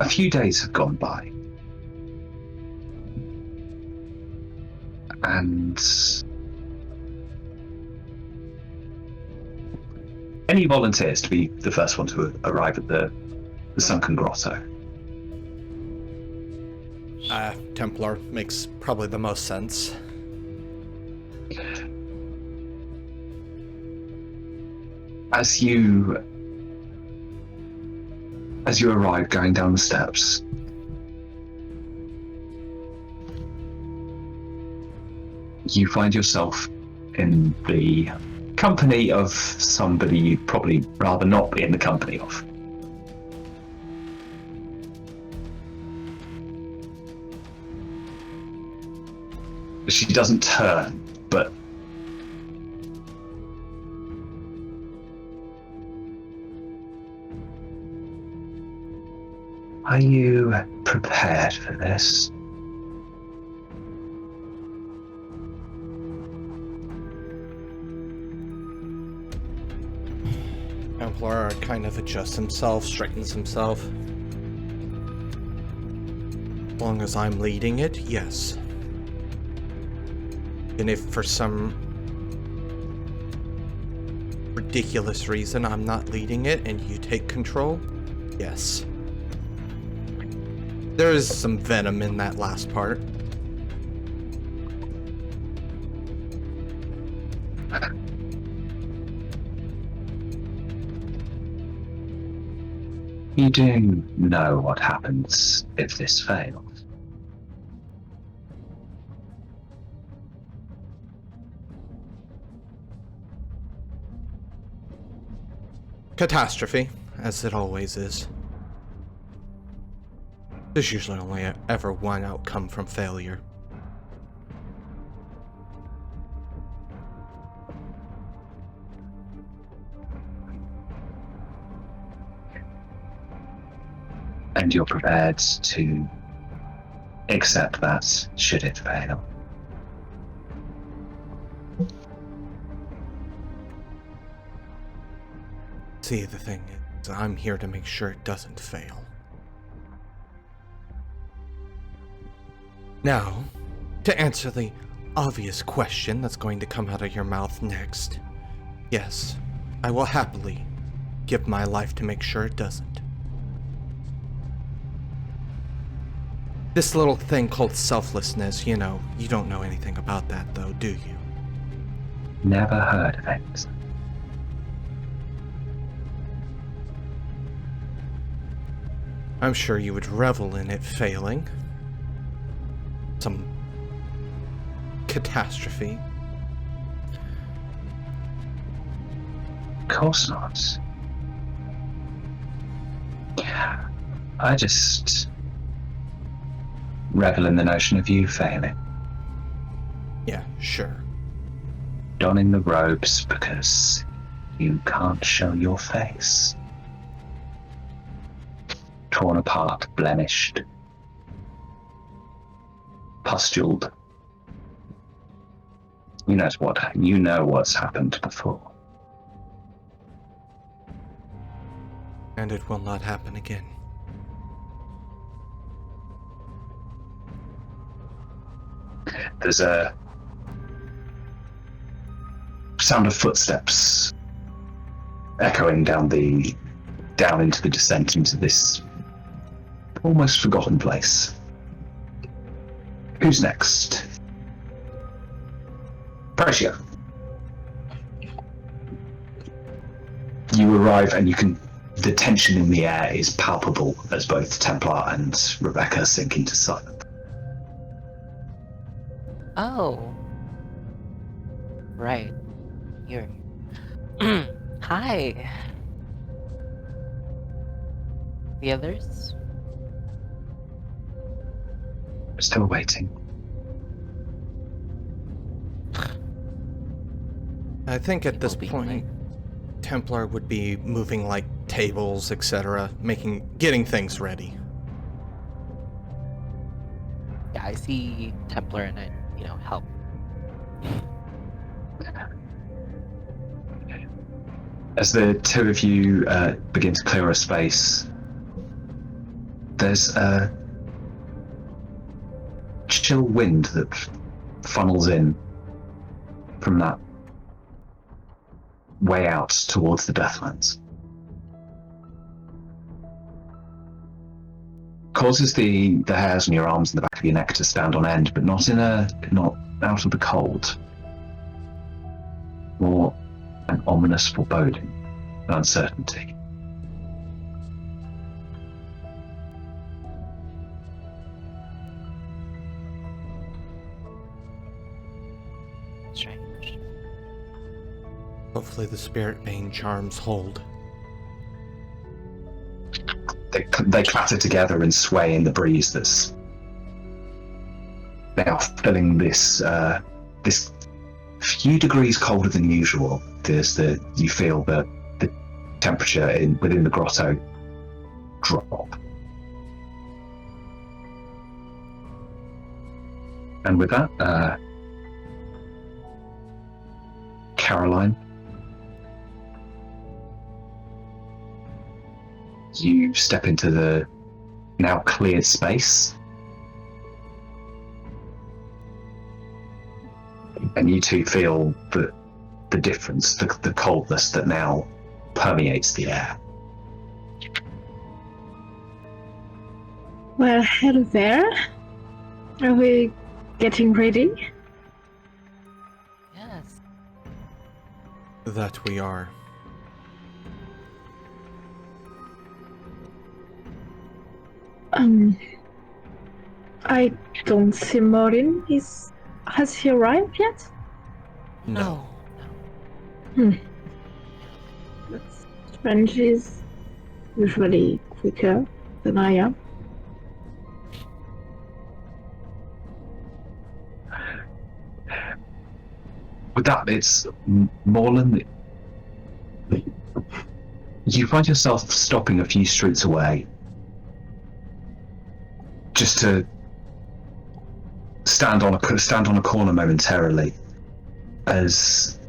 A few days have gone by. And any volunteers to be the first one to arrive at the sunken grotto? Templar makes probably the most sense. As you arrive going down the steps, you find yourself in the company of somebody you'd probably rather not be in the company of. She doesn't turn, but are you prepared for this? Templar kind of adjusts himself, straightens himself. As long as I'm leading it, yes. And if for some ridiculous reason I'm not leading it and you take control, yes. There is some venom in that last part. You do know what happens if this fails. Catastrophe, as it always is. There's usually only ever one outcome from failure. And you're prepared to accept that should it fail. See, the thing is, I'm here to make sure it doesn't fail. Now, to answer the obvious question that's going to come out of your mouth next, yes, I will happily give my life to make sure it doesn't. This little thing called selflessness, you know, you don't know anything about that though, do you? Never heard of it. I'm sure you would revel in it failing. Some catastrophe. Of course not. I just revel in the notion of you failing. Yeah, sure. Donning the robes because you can't show your face. Torn apart, blemished, pustuled. You know what's happened before. And it will not happen again. There's a sound of footsteps echoing down into the descent into this almost forgotten place. Who's next? Praescio. You arrive and the tension in the air is palpable as both Templar and Rebecca sink into silence. Oh. Right. You're... Hi. The others? We're still waiting. I think at this point, late. Templar would be moving like tables, etc., getting things ready. Yeah, I see Templar and I, help. As the two of you begin to clear a space, there's a chill wind that funnels in from that way out towards the Deathlands. Causes the hairs on your arms and the back of your neck to stand on end, but not out of the cold. More an ominous foreboding, an uncertainty. Strange. Hopefully the Spirit Bane charms hold. They clatter together and sway in the breeze that's now filling this this few degrees colder than usual. You feel the temperature within the grotto drop. And with that, Caroline, you step into the now cleared space, and you two feel the difference, the coldness that now permeates the air. Well, hello there. Are we getting ready? Yes. That we are. I don't see Morin. Has he arrived yet? No. But French is usually quicker than I am. With that, it's Morland. You find yourself stopping a few streets away, just to stand on a corner momentarily, as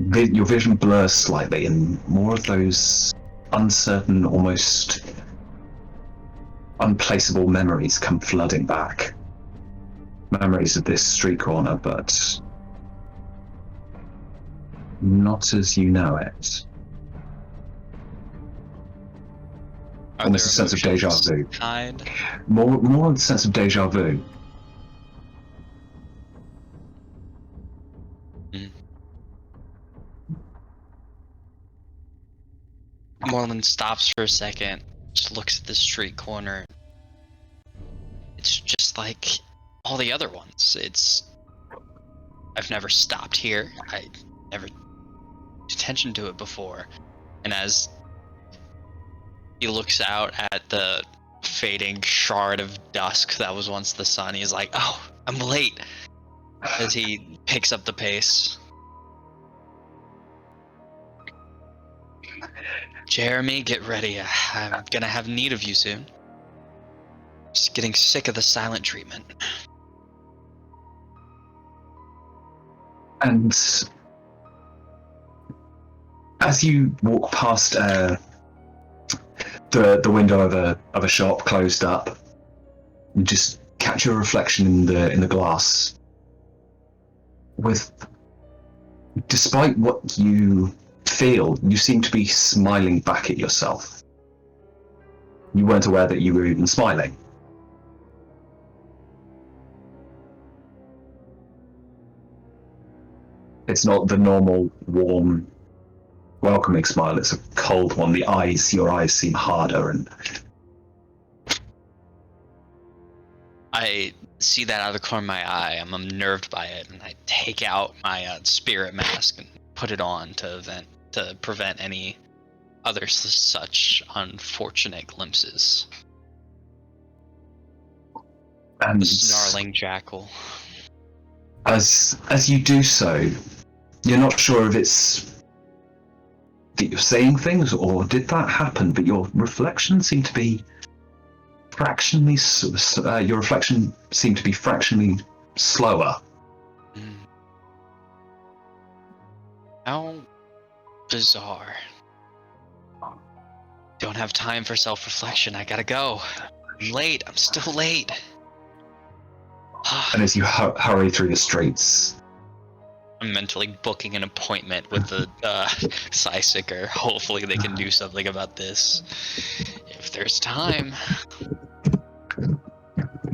your vision blurs slightly, and more of those uncertain, almost unplaceable memories come flooding back. Memories of this street corner, but not as you know it. Almost a sense of deja vu. More of the sense of deja vu. Moreland stops for a second, just looks at the street corner. It's just like all the other ones. I've never stopped here. I never paid attention to it before. And as he looks out at the fading shard of dusk that was once the sun, he's like, oh, I'm late, as he picks up the pace. Jeremy, get ready. I'm gonna have need of you soon. Just getting sick of the silent treatment. And as you walk past the window of a shop closed up, you just catch your reflection in the glass. Despite what you feel, you seem to be smiling back at yourself. You weren't aware that you were even smiling. It's not the normal, warm, welcoming smile. It's a cold one. Your eyes seem harder, and I see that out of the corner of my eye. I'm unnerved by it, and I take out my spirit mask and put it on to prevent any other such unfortunate glimpses. And the snarling jackal. As you do so, you're not sure if it's that you're saying things or did that happen, but your reflection seemed to be fractionally slower. How bizarre. Don't have time for self-reflection. I gotta go. I'm late. I'm still late. And as you hurry through the streets, I'm mentally booking an appointment with the Psysicker. Hopefully they can do something about this. If there's time.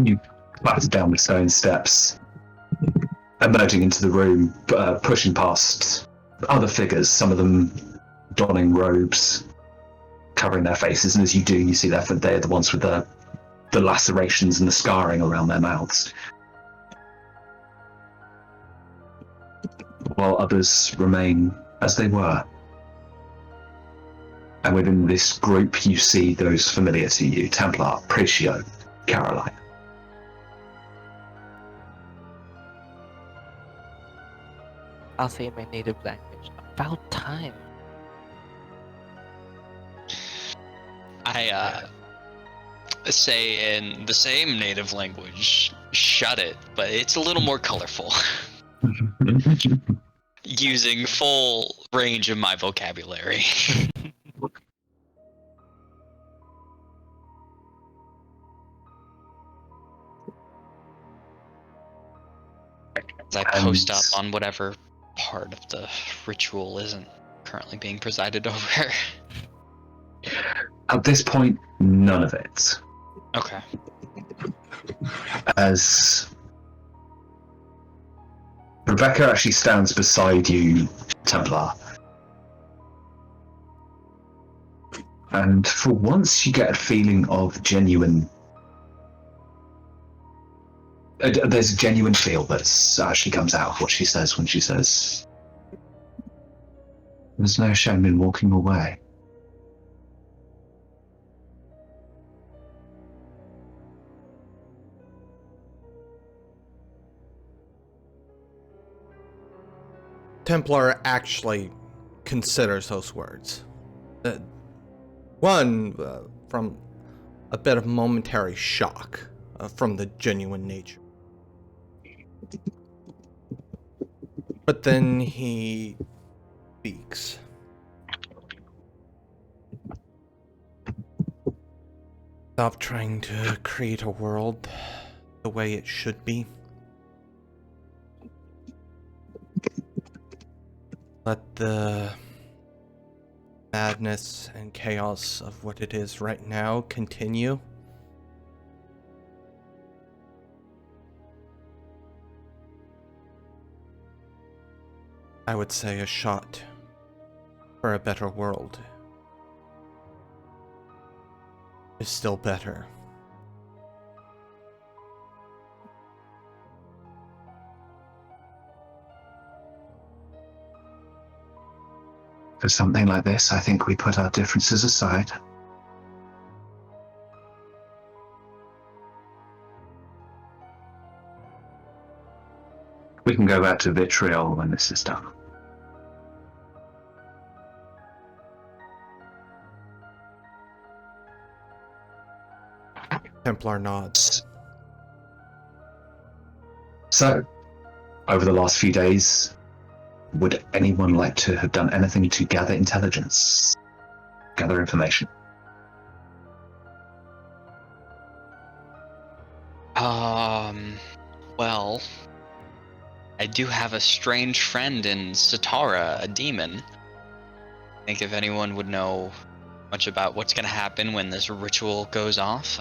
you clatter down the stone steps, emerging into the room, pushing past other figures, some of them donning robes, covering their faces, and as you do, you see they're the ones with the lacerations and the scarring around their mouths. While others remain as they were. And within this group, you see those familiar to you: Templar, Praescio, Caroline. I'll say in my native language. About time. I say in the same native language, shut it, but it's a little more colorful. Using full range of my vocabulary. As I post up on whatever part of the ritual isn't currently being presided over. At this point, none of it. Okay. As Rebecca actually stands beside you, Templar. And for once, you get a feeling of genuine... there's a genuine feel that actually comes out of what she says when she says, "There's no shame in walking away." Templar actually considers those words. One, from a bit of momentary shock from the genuine nature. But then he speaks. Stop trying to create a world the way it should be. Let the madness and chaos of what it is right now continue. I would say a shot for a better world is still better. For something like this, I think we put our differences aside. We can go back to Vitriol when this is done. Templar nods. So, over the last few days, would anyone like to have done anything to gather intelligence? Gather information? Well, I do have a strange friend in Satara, a demon. I think if anyone would know much about what's gonna happen when this ritual goes off,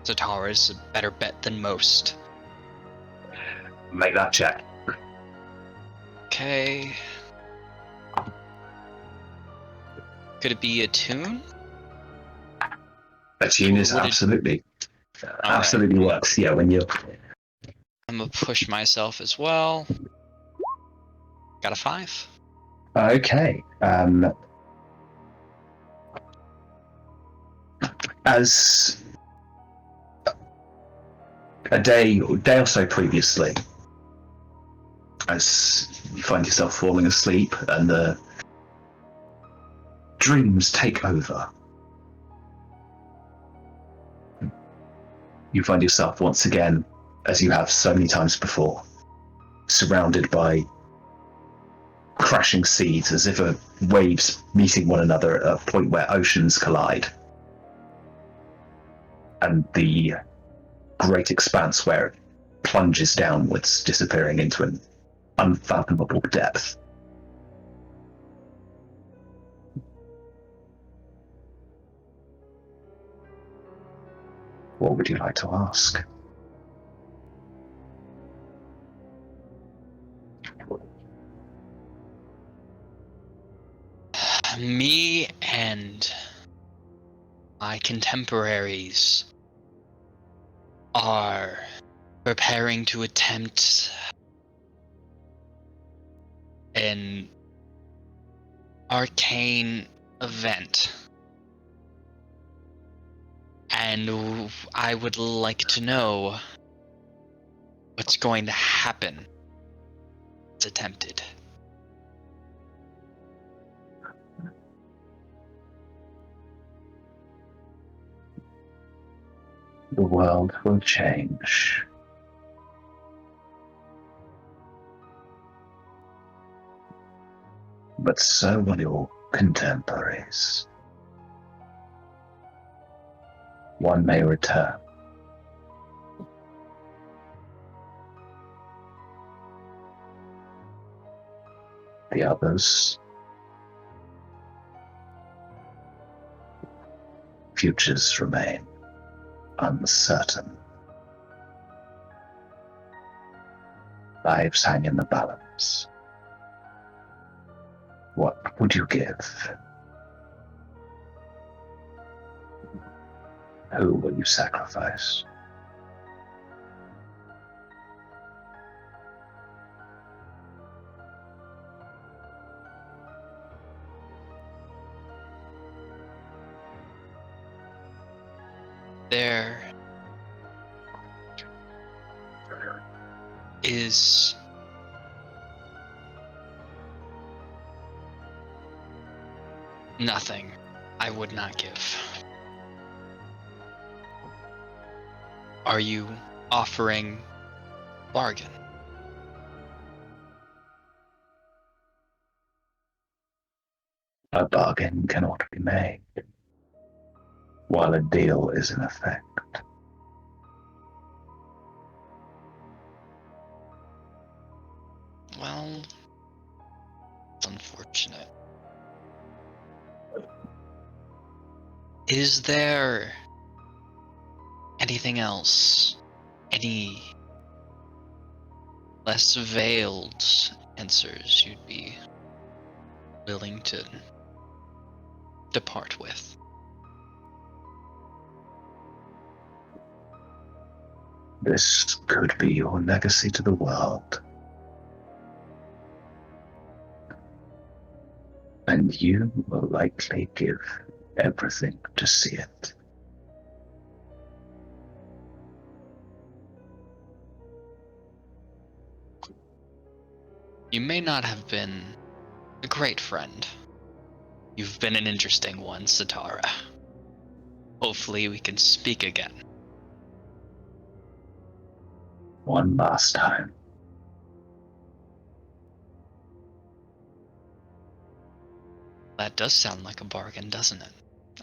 Satara's a better bet than most. Make that check. Okay. Could it be a tune? A tune is absolutely works. Yeah, when you're... I'm gonna push myself as well. Got a 5. Okay. As a day or so previously, as you find yourself falling asleep and the dreams take over, you find yourself once again, as you have so many times before, surrounded by crashing seas, as if waves meeting one another at a point where oceans collide. And the great expanse where it plunges downwards, disappearing into an unfathomable depth. What would you like to ask? Me and my contemporaries are preparing to attempt an arcane event. And I would like to know what's going to happen. It's attempted. The world will change. But so will your contemporaries. One may return. The others, futures remain uncertain. Lives hang in the balance. What would you give? Who will you sacrifice? There is nothing I would not give. Are you offering bargain? A bargain cannot be made while a deal is in effect. Well, it's unfortunate. Is there anything else? Any less veiled answers you'd be willing to depart with? This could be your legacy to the world. And you will likely give everything to see it. You may not have been a great friend. You've been an interesting one, Satara. Hopefully we can speak again. One last time. That does sound like a bargain, doesn't it?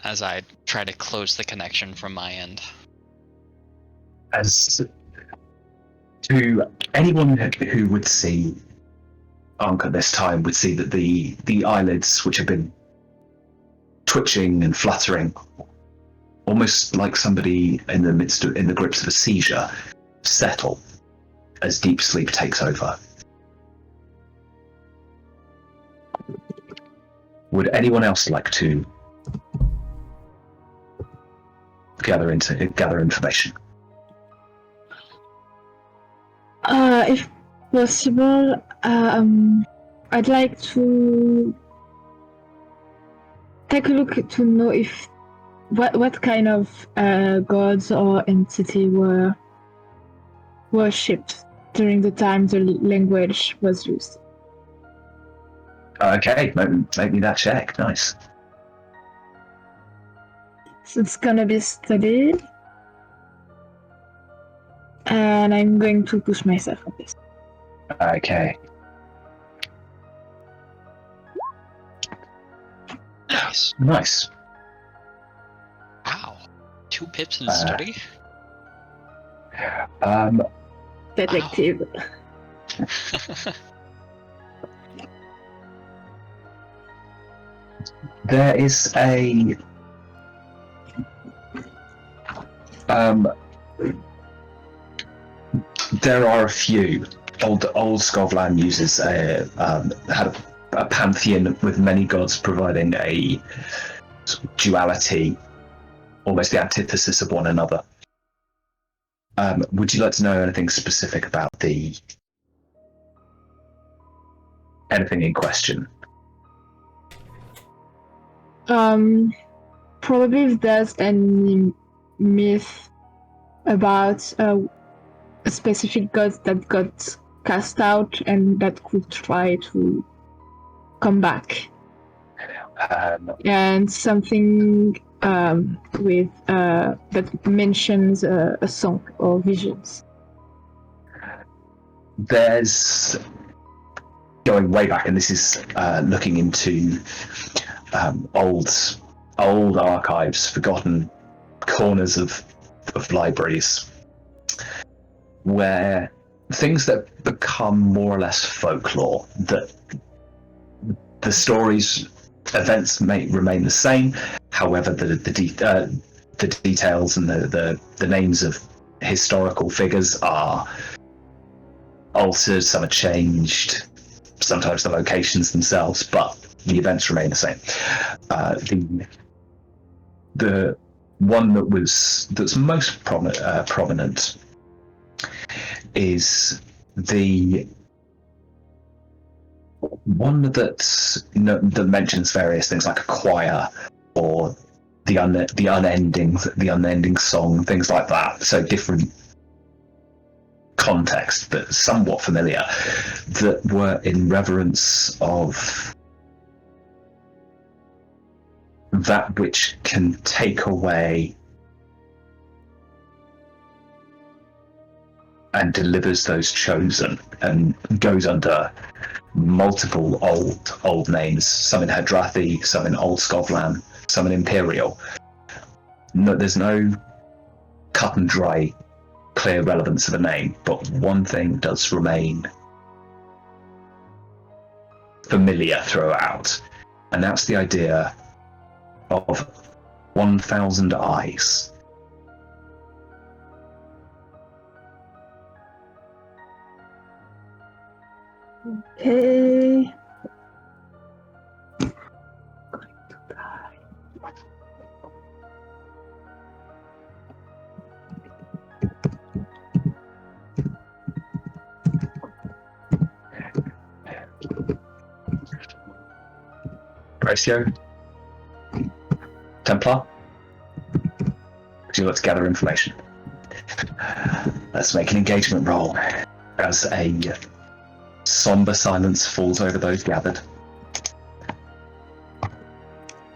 As I try to close the connection from my end. As to anyone who would see Ankh at this time would see that the eyelids, which have been twitching and fluttering, almost like somebody in the grips of a seizure, settle as deep sleep takes over. Would anyone else like to gather information? If possible, I'd like to take a look to know if what kind of gods or entity were worshipped during the time the language was used. Okay, make me that check. Nice. So it's gonna be studied, and I'm going to push myself on this. Okay. Nice. Wow. 2 pips in study? Detective. There is a there are a few. Old Scotland uses had a pantheon with many gods, providing a sort of duality, almost the antithesis of one another. Would you like to know anything specific about anything in question? Probably if there's any myth about a specific god that got cast out and that could try to come back. And something with that mentions a song or visions. There's going way back, and this is looking into old archives, forgotten corners of libraries, where things that become more or less folklore, that the stories, events may remain the same, however the details and the names of historical figures are altered, some are changed, sometimes the locations themselves, but the events remain the same. The one that's most prominent is the one that mentions various things like a choir or the unending song, things like that. So different context, but somewhat familiar, that were in reverence of that which can take away and delivers those chosen, and goes under multiple old names, some in Hadrathi, some in Old Scotland, some in Imperial. No, there's no cut and dry clear relevance of a name, but one thing does remain familiar throughout, and that's the idea of 1,000 eyes. Okay. Praescio? Templar? Would you like to gather information? Let's make an engagement roll as a somber silence falls over those gathered.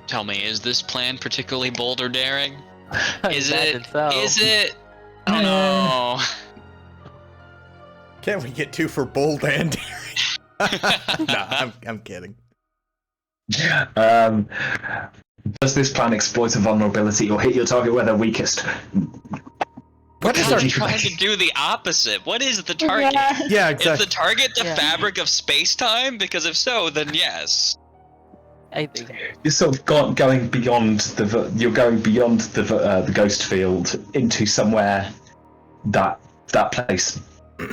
Tell me, is this plan particularly bold or daring? Is it? So. Is it? Oh no. Can't we get 2 for bold and daring? Nah, I'm kidding. Does this plan exploit a vulnerability or hit your target where they're weakest? What is I'm our trying to do the opposite. What is the target? Yeah, Is exactly. the target the Yeah. fabric of space-time? Because if so, then yes. I think. You're sort of going beyond the ghost field into somewhere that place.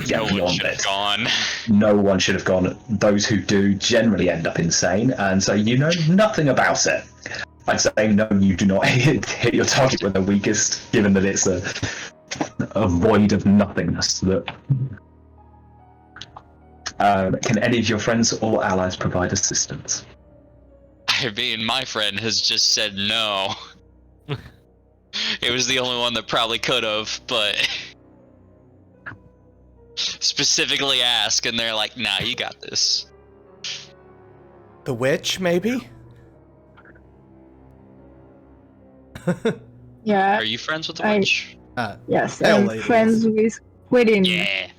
Yeah, No one beyond should have it. gone. No one should have gone. Those who do generally end up insane, and so you know nothing about it. I'd say no, you do not hit your target when they're weakest, given that it's a void of nothingness. That can any of your friends or allies provide assistance? I mean, my friend has just said no. It was the only one that probably could have, but specifically ask, and they're like, nah, you got this. The witch, maybe? Yeah. Are you friends with the I- witch? Yes. Hell, I'm ladies. friends with Quidin. Yeah.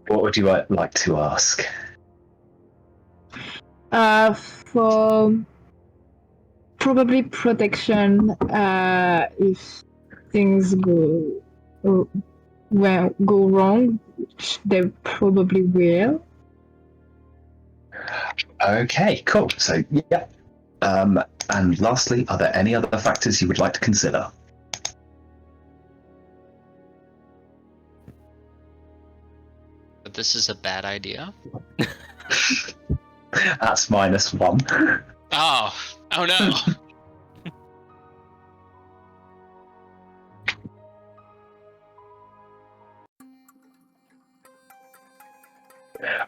What would you like to ask? For probably protection if things go wrong, which they probably will. Okay, cool. So, yeah. And lastly, are there any other factors you would like to consider? But this is a bad idea. That's -1. Oh no.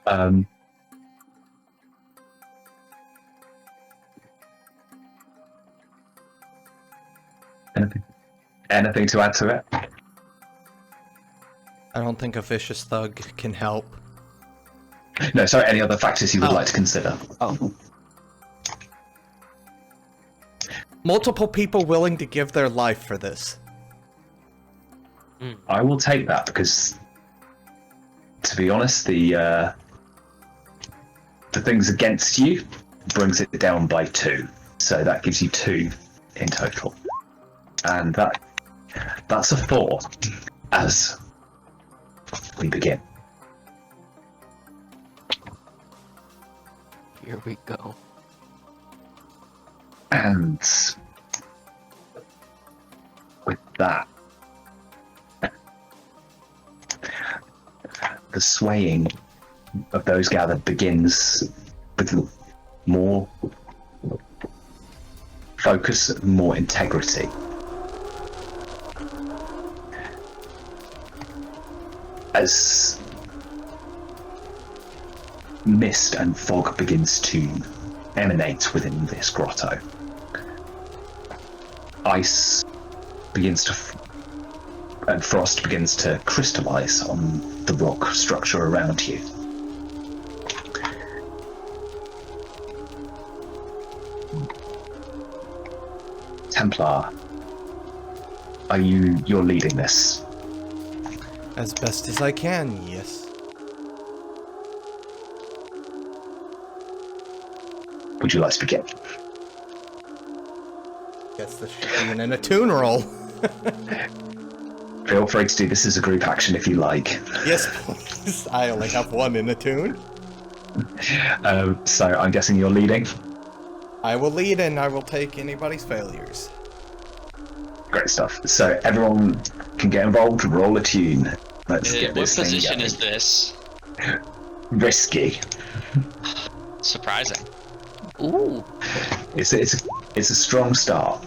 Um, anything to add to it? I don't think a vicious thug can help. No, sorry, any other factors you would Oh. like to consider? Oh, Multiple people willing to give their life for this. I will take that because, to be honest, the things against you brings it down by 2, so that gives you 2 in total, and that's a 4 as we begin. here we go. And with that, the swaying of those gathered begins with more focus, more integrity. As mist and fog begins to emanate within this grotto, ice begins to and frost begins to crystallize on the rock structure around you. Templar, you're leading this? As best as I can, yes. Would you like to begin? Guess this should be in a tune roll. Feel free to do this as a group action if you like. Yes, please. I only have one in a tune. So I'm guessing you're leading? I will lead and I will take anybody's failures. Great stuff. So everyone can get involved, roll a tune. Let's get What this thing position going. is this? Risky. Surprising. Ooh, It's a strong start.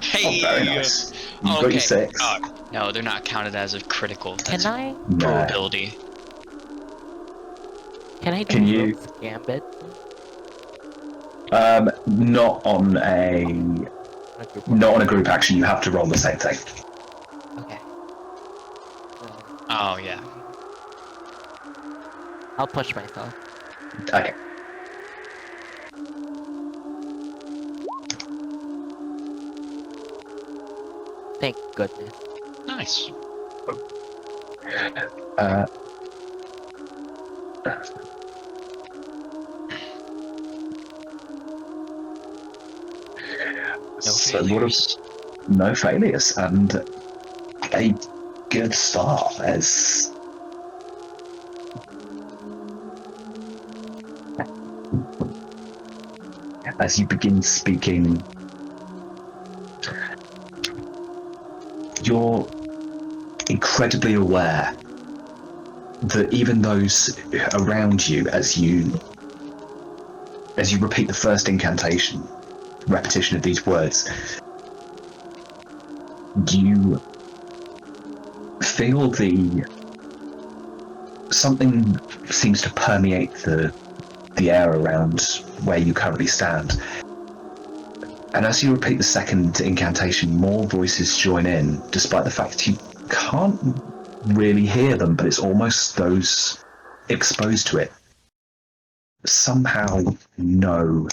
Hey. Oh, very nice. You've got Okay. your 6. No, they're not counted as a critical. can That's I No. probability. do Can you- Rogue's Gambit? Not on a group action. You have to roll the same thing. Okay. Oh yeah. I'll push myself. Okay. Thank goodness. Nice. Uh, No so what failures. no failures and a good start as you begin speaking. You're incredibly aware that even those around you, as you repeat the first incantation, repetition of these words, you feel something seems to permeate the air around where you currently stand. And as you repeat the second incantation, more voices join in, despite the fact you can't really hear them, but it's almost those exposed to it somehow know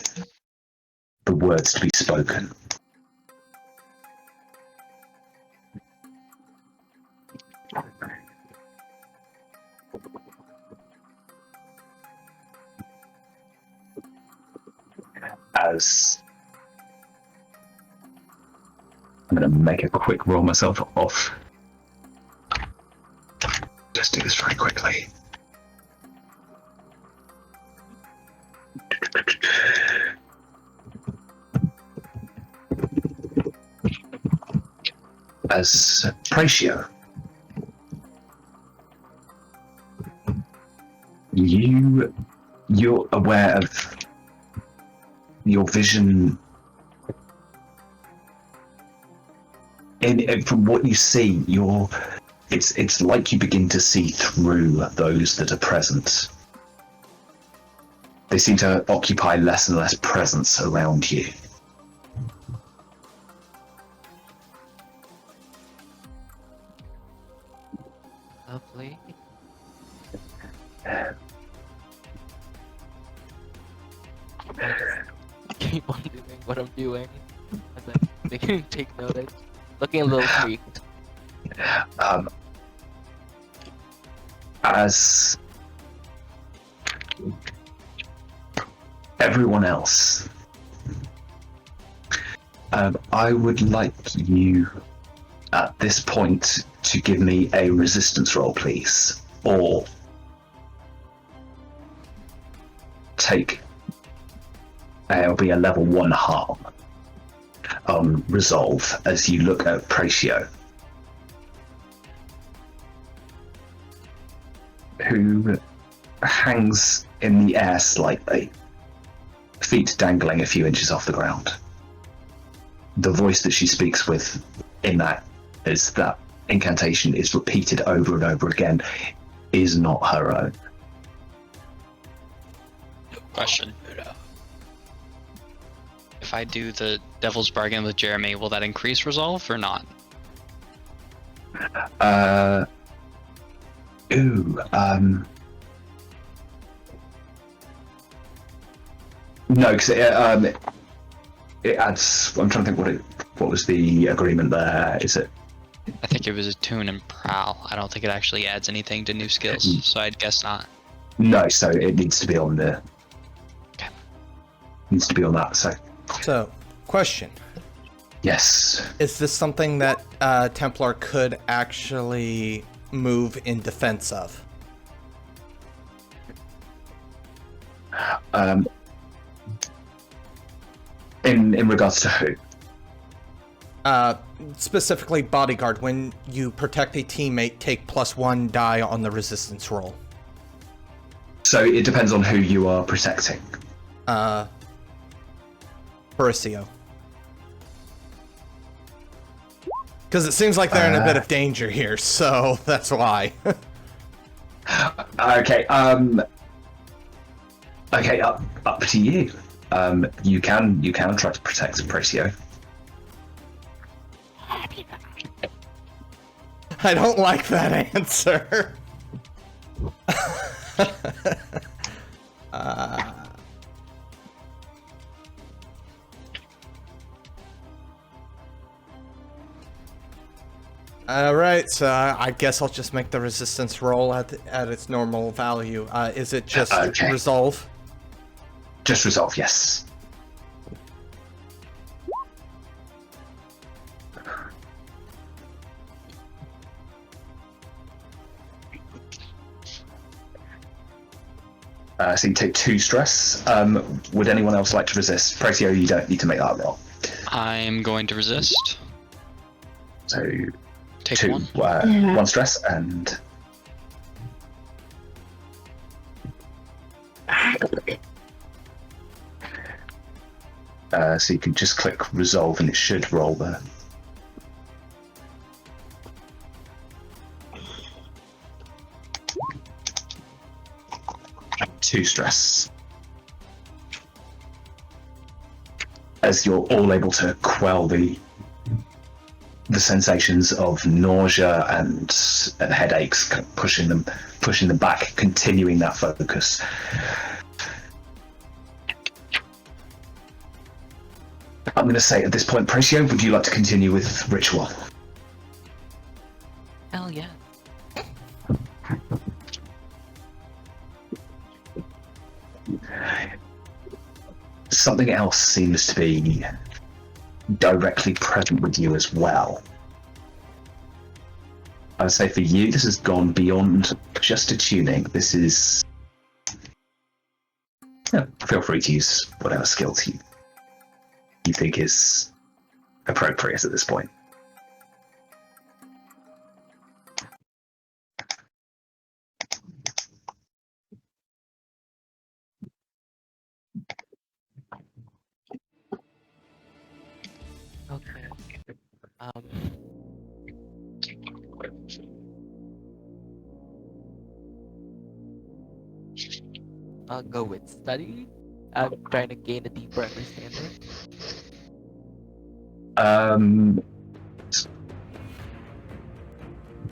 the words to be spoken. as I'm going to make a quick roll myself off. Let's do this very quickly. As Praescio, you're aware of your vision. And from what you see, it's like you begin to see through those that are present. They seem to occupy less and less presence around you. Lovely. Keep on doing what I'm doing. As I'm beginning to take notice. Looking a little freaked. As everyone else, I would like you at this point to give me a resistance roll, please, or take it'll be a level 1 harm resolve as you look at Praescio, who hangs in the air slightly, feet dangling a few inches off the ground. The voice that she speaks with in that is that incantation is repeated over and over again, is not her own. Question. If I do the Devil's Bargain with Jeremy, will that increase resolve or not? No, because it adds. I'm trying to think what was the agreement there. Is it? I think it was a tune and prowl. I don't think it actually adds anything to new skills, so I'd guess not. No, so it needs to be on the. Okay. Needs to be on that. So, question. Yes. Is this something that Templar could actually move in defense of? In regards to who? Specifically bodyguard. When you protect a teammate, take +1 die on the resistance roll. So it depends on who you are protecting. Praescio. Because it seems like they're in a bit of danger here, so that's why. Okay. Okay. Up to you. You can try to protect Praescio. I don't like that answer. Alright, so I guess I'll just make the resistance roll at its normal value. Is it just resolve? Just resolve, yes. So you take 2 stress. Would anyone else like to resist? Praescio, you don't need to make that roll. I'm going to resist. So Take 2, 1 stress, and so you can just click resolve and it should roll there. Two stress. As you're all able to quell the sensations of nausea and headaches, kind of pushing them back, continuing that focus. I'm going to say at this point, Praescio, would you like to continue with ritual? Hell yeah. something else seems to be directly present with you as well. I would say for you, this has gone beyond just attuning. This is... Yeah, feel free to use whatever skills you think is appropriate at this point. Okay. I'll go with study. I'm trying to gain a deeper understanding.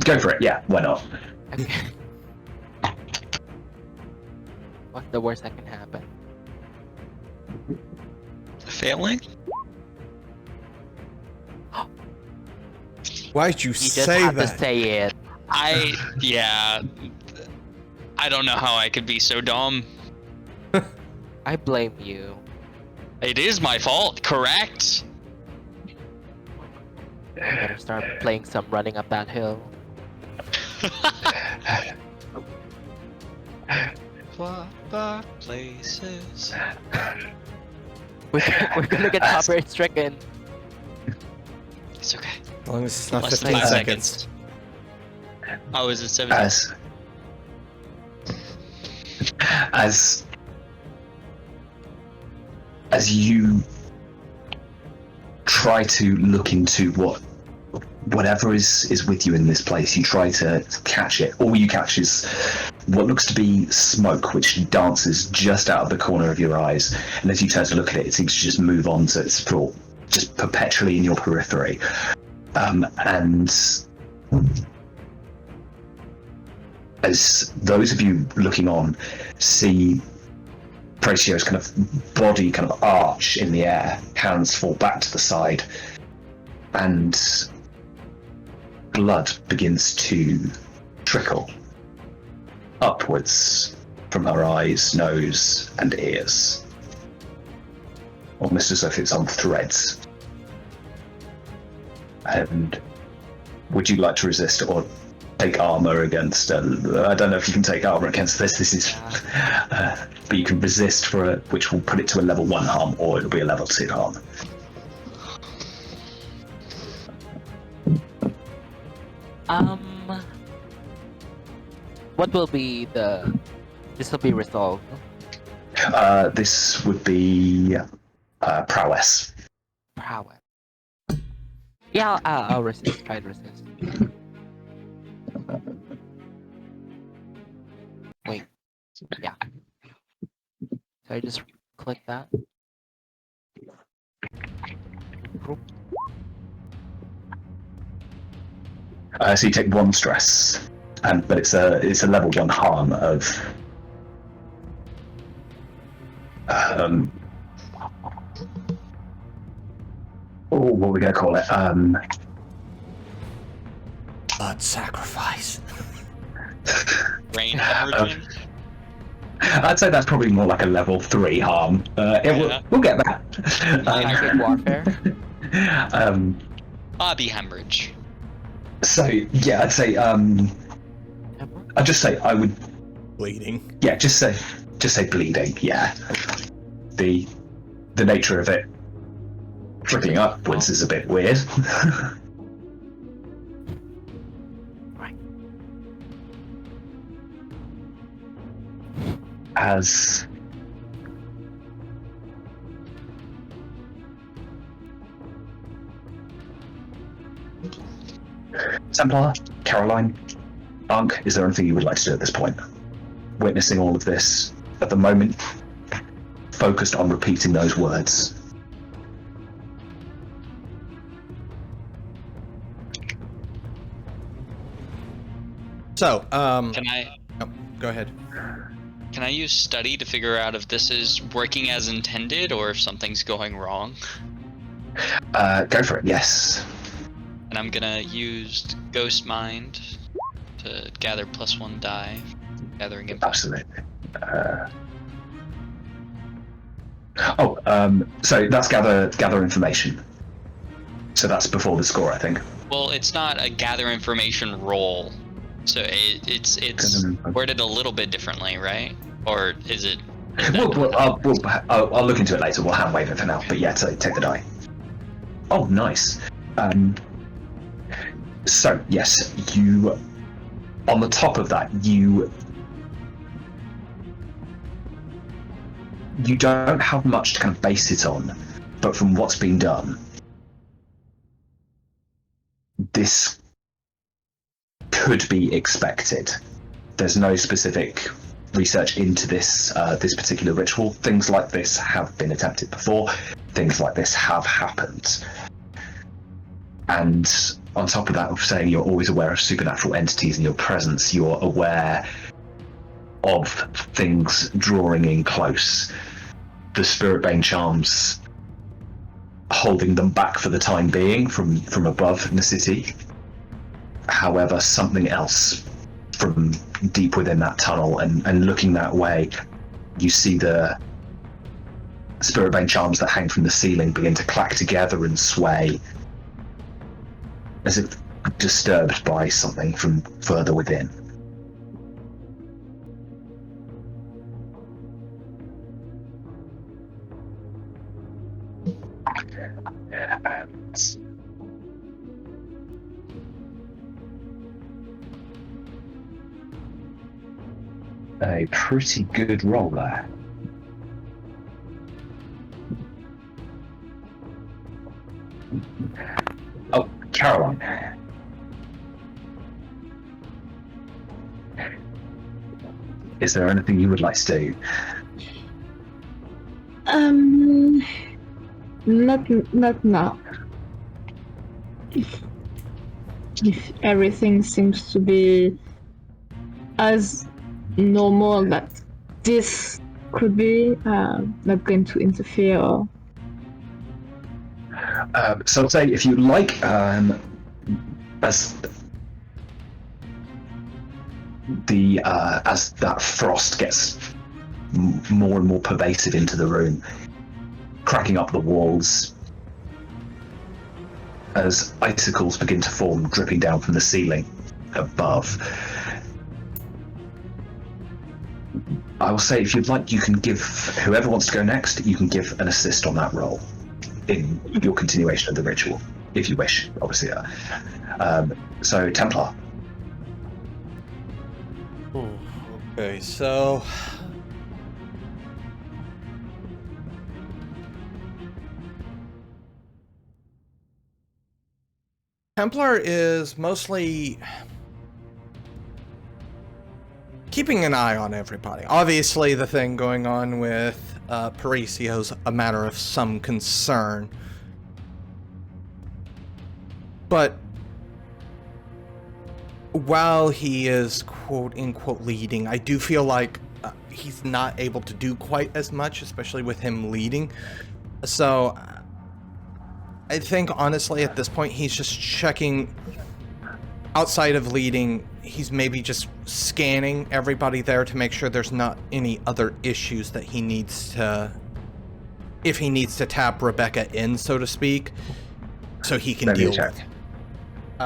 Go for it. Yeah, why not? Okay. What's the worst that can happen? Failing? Why'd you You just say have that? to say it. Yeah. I don't know how I could be so dumb. I blame you. It is my fault, correct? I better start playing some running up that hill. What places? We're gonna get copyright stricken. It's okay. As long as it's not Less than 15 5 seconds. Oh, is it 7? As you try to look into whatever is with you in this place, you try to catch it. All you catch is what looks to be smoke, which dances just out of the corner of your eyes. And as you turn to look at it, it seems to just move on to its floor, just perpetually in your periphery. And as those of you looking on see Praescio's kind of body kind of arch in the air, hands fall back to the side, and blood begins to trickle upwards from her eyes, nose, and ears, almost as if it's on threads. And would you like to resist or take armor against? I don't know if you can take armor against this. This is, but you can resist for which will put it to a level 1 harm, or it'll be a level 2 harm. What will be the? This will be resolved. This would be prowess. Prowess. Yeah, I'll resist. Try to resist. Wait. Yeah. So I just click that. So you take 1 stress, but it's a level 1 harm of. What are we going to call it? Blood sacrifice. Brain hemorrhaging? I'd say that's probably more like a level 3 harm. We'll get that. Psychic warfare. Body hemorrhage. So yeah, I'd say I'd just say I would. Bleeding. Yeah, just say bleeding. Yeah, the nature of it trickling upwards is a bit weird. Right. As Templar, Caroline, Ankh, is there anything you would like to do at this point? Witnessing all of this at the moment, focused on repeating those words. So, Can I go ahead. can I use study to figure out if this is working as intended or if something's going wrong? Go for it. Yes. And I'm gonna use Ghost Mind to gather +1 die, gathering info. Absolutely. So that's gather information. So that's before the score, I think. Well, it's not a gather information roll, so it's worded a little bit differently, right? Or is it? I'll look into it later. We'll hand wave it for now. But yeah, take the die. Oh, nice. So yes, you. On the top of that, you don't have much to kind of base it on, but from what's been done, this could be expected. There's no specific research into this this particular ritual. Things like this have been attempted before. Things like this have happened. And on top of that, of saying you're always aware of supernatural entities in your presence, you're aware of things drawing in close. The spirit bane charms holding them back for the time being from above in the city. However, something else from deep within that tunnel, and looking that way, you see the spirit bane charms that hang from the ceiling begin to clack together and sway, as if disturbed by something from further within. A pretty good roll there. Oh, Caroline. Is there anything you would like to do? Not now. If everything seems to be as normal that this could be, not going to interfere. So I'd say if you like, as that frost gets more and more pervasive into the room, cracking up the walls, as icicles begin to form, dripping down from the ceiling above. I will say, if you'd like, you can give whoever wants to go next. You can give an assist on that roll in your continuation of the ritual, if you wish. Obviously, so Templar. Okay, so Templar is mostly keeping an eye on everybody. Obviously, the thing going on with Praescio's a matter of some concern. But while he is quote-unquote leading, I do feel like he's not able to do quite as much, especially with him leading. So I think, honestly, at this point, he's just checking. Outside of leading, he's maybe just scanning everybody there to make sure there's not any other issues that he needs to, if he needs to tap Rebecca in, so to speak, so he can deal with it.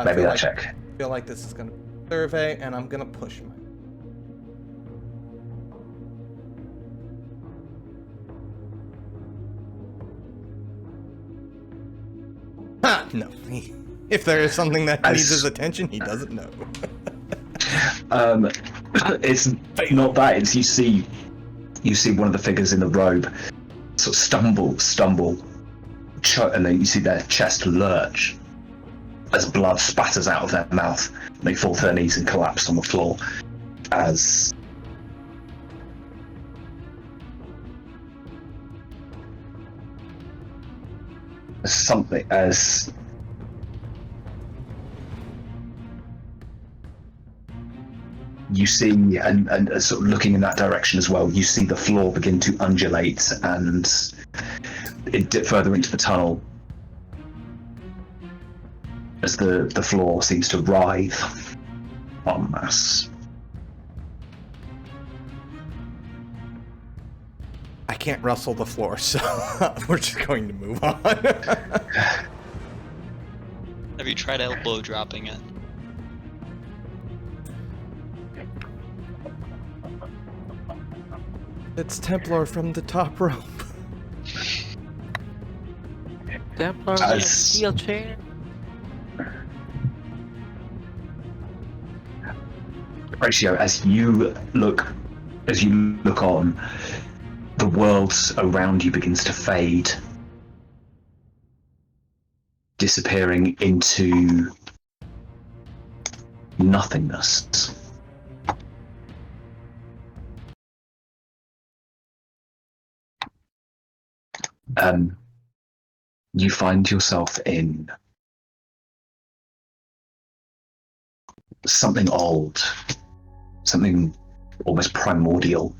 Maybe that check. I feel like this is going to survey, and I'm going to push my. No. If there is something that needs his attention, he doesn't know. It's not that. It's you see one of the figures in the robe sort of stumble, and then you see their chest lurch as blood spatters out of their mouth. They fall to their knees and collapse on the floor as something as you see, and sort of looking in that direction as well, you see the floor begin to undulate and it dip further into the tunnel as the floor seems to writhe en masse. I I can't rustle the floor, so we're just going to move on. Have you tried elbow dropping it? It's Templar from the top rope. Templar with a As- steel chair. Praescio, as you look on, the world around you begins to fade, disappearing into nothingness. You find yourself in something old, something almost primordial.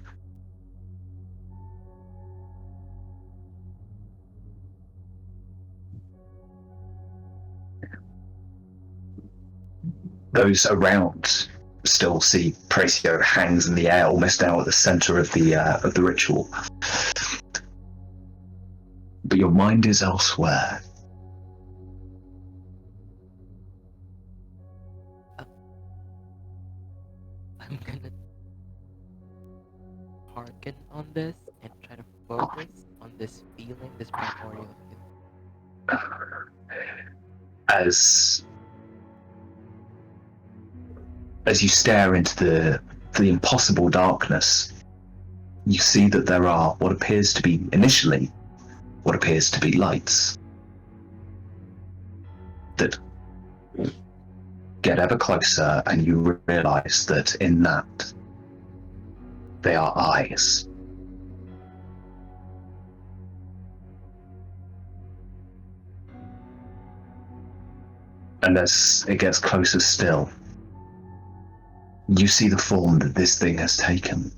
Those around still see Praescio hangs in the air, almost now at the center of the ritual. But your mind is elsewhere. I'm gonna hearken on this and try to focus on this feeling, this primordial feeling. As you stare into the impossible darkness, you see that there are what appears to be lights that get ever closer, and you realize that in that they are eyes. And as it gets closer still, you see the form that this thing has taken.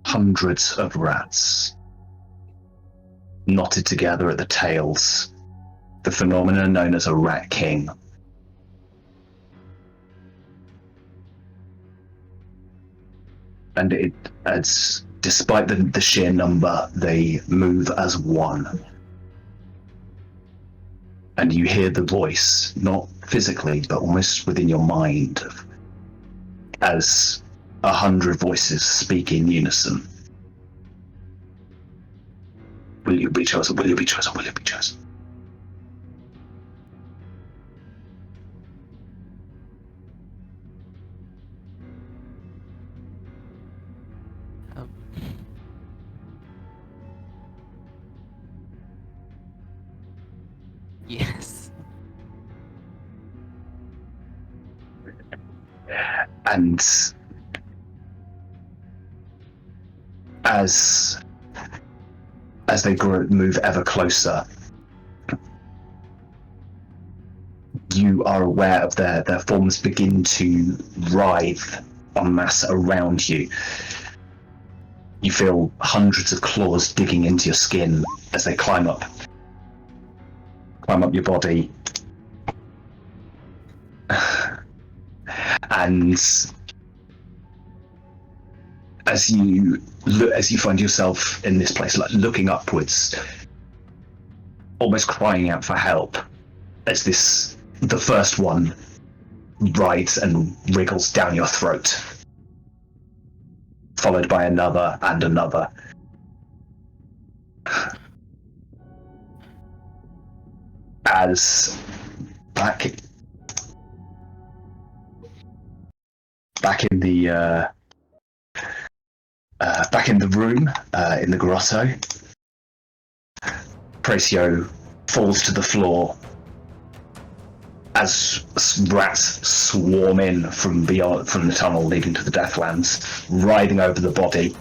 Hundreds of rats, knotted together at the tails, the phenomenon known as a rat king. And it's despite the sheer number, they move as one. And you hear the voice, not physically, but almost within your mind, as 100 voices speak in unison. Will you be chosen? Will you be chosen? Will you be chosen? Yes. And as they move ever closer, you are aware of their forms begin to writhe en masse around you. You feel hundreds of claws digging into your skin as they climb up your body. And as you find yourself in this place, like looking upwards, almost crying out for help, as the first one writhes and wriggles down your throat, followed by another and another. As back in the room, in the grotto, Praescio falls to the floor as rats swarm in from the tunnel leading to the Deathlands, writhing over the body.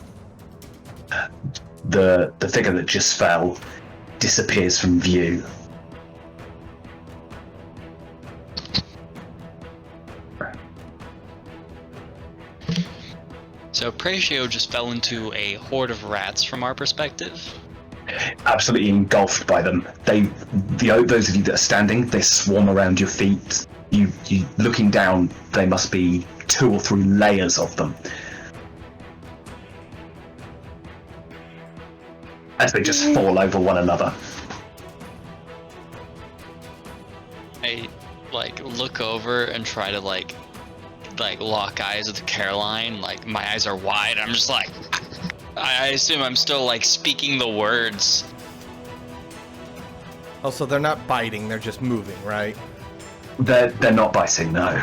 The figure that just fell disappears from view. So Praescio just fell into a horde of rats from our perspective. Absolutely engulfed by them. Those of you that are standing, they swarm around your feet. You looking down, they must be 2 or 3 layers of them. As they just fall over one another. I like look over and try to like lock eyes with Caroline. Like my eyes are wide. I'm just like, I assume I'm still like speaking the words. Also, they're not biting, they're just moving, right? They're not biting, no.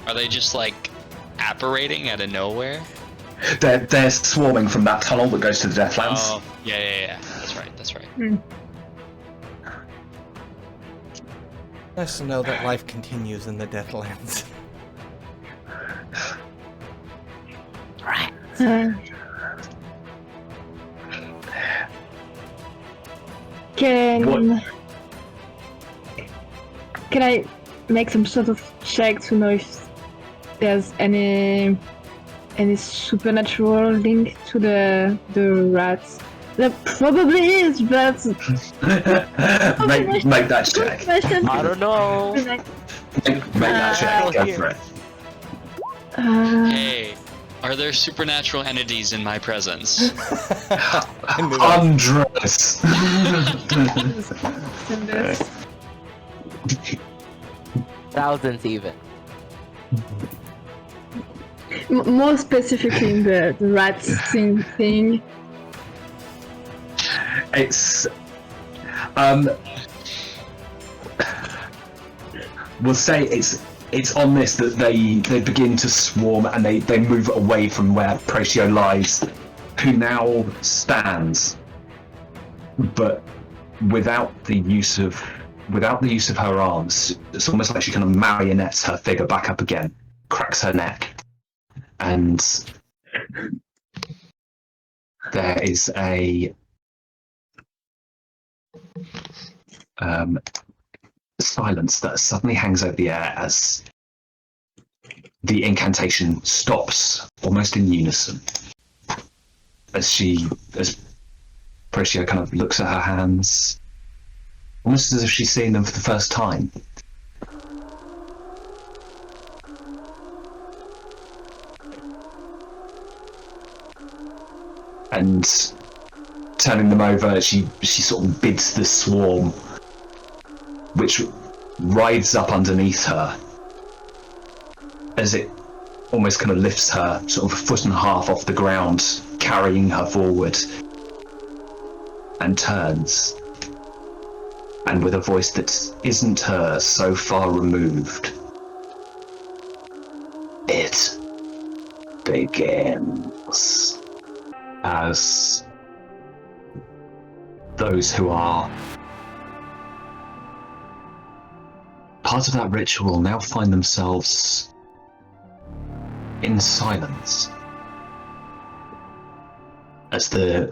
Are they just like apparating out of nowhere? They're swarming from that tunnel that goes to the Deathlands. Oh, yeah. That's right. Nice to know that life continues in the Deathlands. Right. Can I make some sort of check to know if there's any supernatural link to the rats? There probably is, but make that check. I don't know. Make that check. Go for it. Hey, are there supernatural entities in my presence? Hundreds. Thousands even. More specifically in the rats thing. It's we'll say it's on this that they begin to swarm and they move away from where Praescio lies, who now stands, but without the use of her arms. It's almost like she kind of marionettes her figure back up again, cracks her neck, and there is a silence that suddenly hangs over the air as the incantation stops almost in unison. As Praescio kind of looks at her hands, almost as if she's seeing them for the first time. And turning them over, she sort of bids the swarm, which rides up underneath her, as it almost kind of lifts her sort of a foot and a half off the ground, carrying her forward, and turns. And with a voice that isn't hers, so far removed, it begins. As those who are part of that ritual now find themselves in silence, as the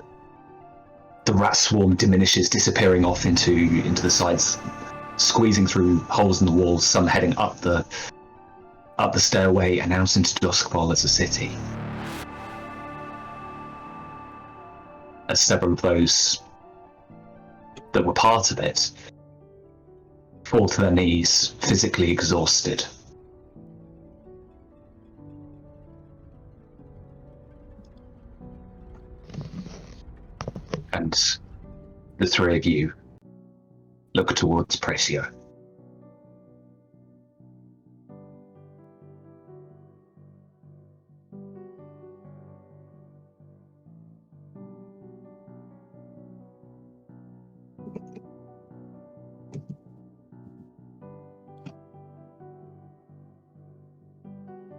rat swarm diminishes, disappearing off into the sides, squeezing through holes in the walls, some heading up the stairway and out into Dusk as a city. As several of those that were part of it fall to their knees, physically exhausted. And the three of you look towards Praescio.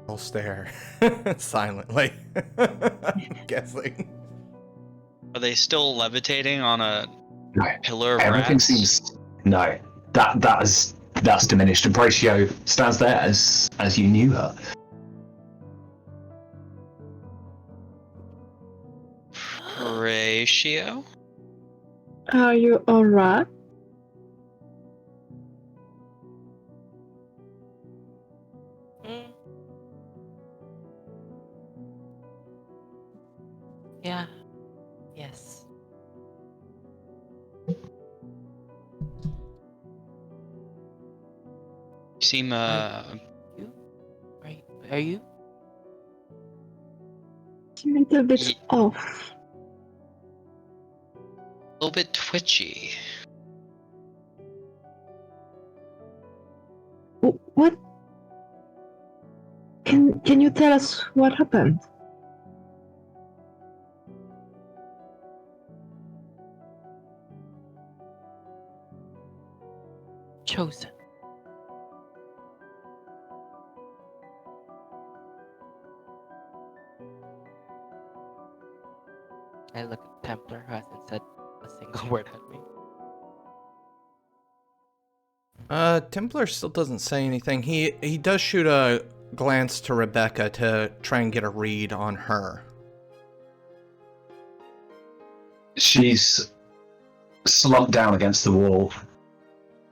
I'll stare silently, guessing. Are they still levitating on a No. pillar of Everything rats? seems no. That's diminished, and Praescio stands there as you knew her. Praescio? Are you alright? Yeah. Yes. You seem You? Right. Are you? It's a little bit Ye- off. A little bit twitchy. What? Can you tell us what happened? Chosen. I look at Templar, who hasn't said a single word at me. Templar still doesn't say anything. He does shoot a glance to Rebecca to try and get a read on her. She's slumped down against the wall,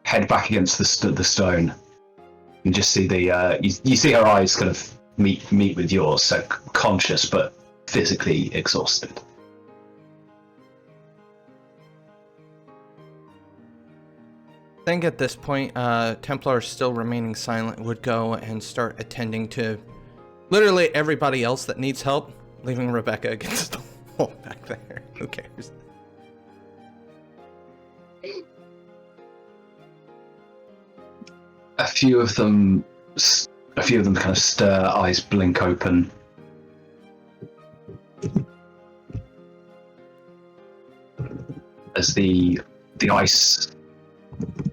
head back against the stone. You just see the you see her eyes kind of meet with yours, so conscious but physically exhausted. I think at this point, Templar, still remaining silent, would go and start attending to literally everybody else that needs help, leaving Rebecca against the wall back there. Who cares? A few of them kind of stir, eyes blink open. As the ice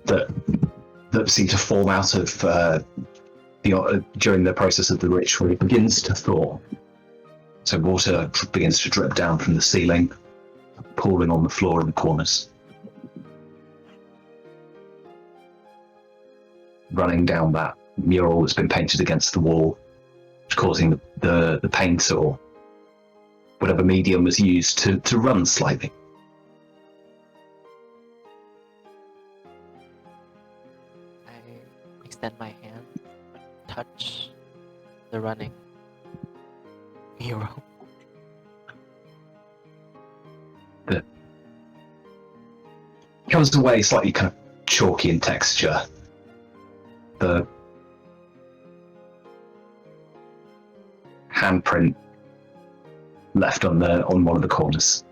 that seemed to form out of during the process of the ritual begins to thaw. So water begins to drip down from the ceiling, pooling on the floor in the corners, running down that mural that's been painted against the wall, causing the paint or whatever medium was used to run slightly. I extend my hand, touch the running mural. It comes away slightly kind of chalky in texture. The handprint left on one of the corners.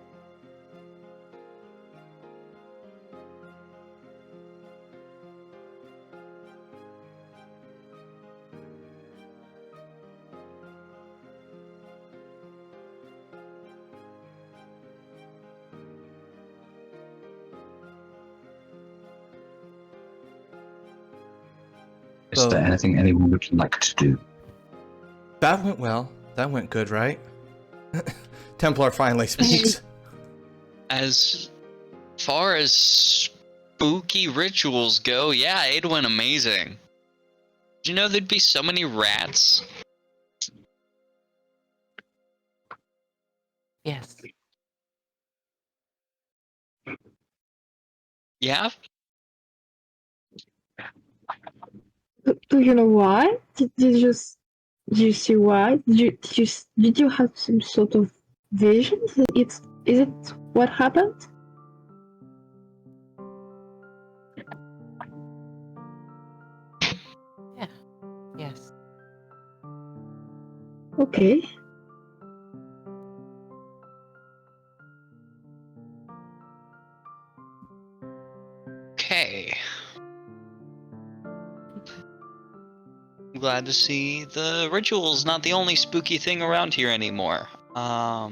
Is there anything anyone would like to do? That went well. That went good, right? Templar finally speaks. As far as spooky rituals go, yeah, it went amazing. Did you know there'd be so many rats? Yes. Yeah? Do you know why? Did you see why? Did you have some sort of vision? Is it what happened? Yeah. Yes. Okay. Okay. I'm glad to see the ritual's not the only spooky thing around here anymore. I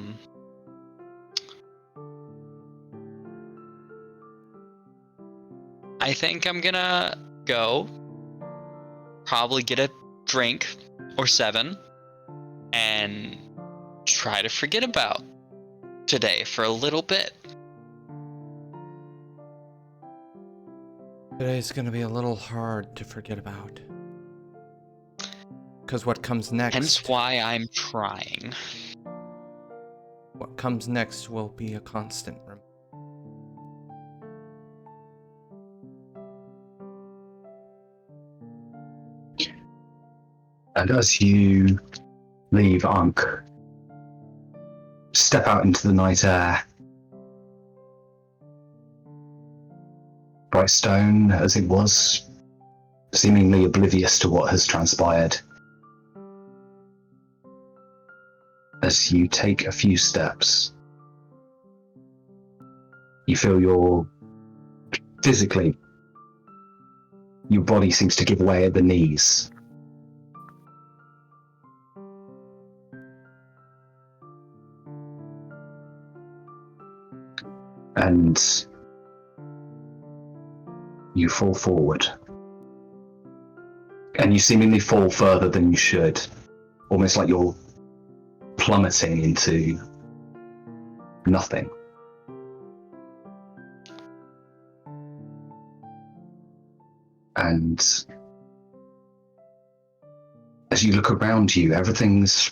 think I'm gonna go, probably get a drink or 7, and try to forget about today for a little bit. Today's gonna be a little hard to forget about. Because what comes next... Hence why I'm trying. What comes next will be a constant And as you leave Ankh, step out into the night air, bright stone as it was, seemingly oblivious to what has transpired, as you take a few steps, you feel physically, your body seems to give way at the knees. And you fall forward. And you seemingly fall further than you should. Almost like you're plummeting into nothing. And as you look around you, everything's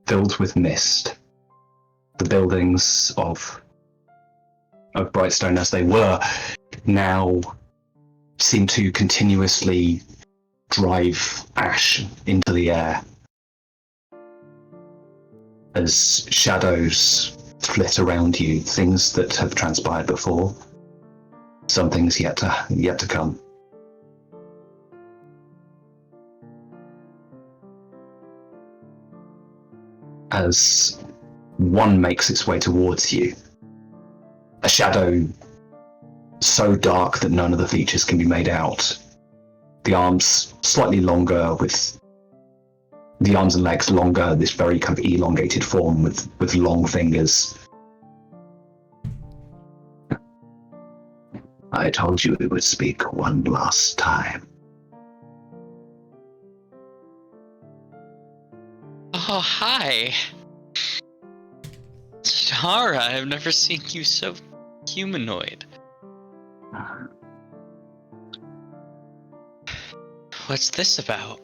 filled with mist. The buildings of Brightstone as they were now seem to continuously drive ash into the air as shadows flit around you, things that have transpired before, some things yet to come. As one makes its way towards you, a shadow so dark that none of the features can be made out. The arms slightly longer, with the arms and legs longer, this very kind of elongated form with long fingers. I told you we would speak one last time. Oh, hi. Tara, I've never seen you so humanoid. What's this about?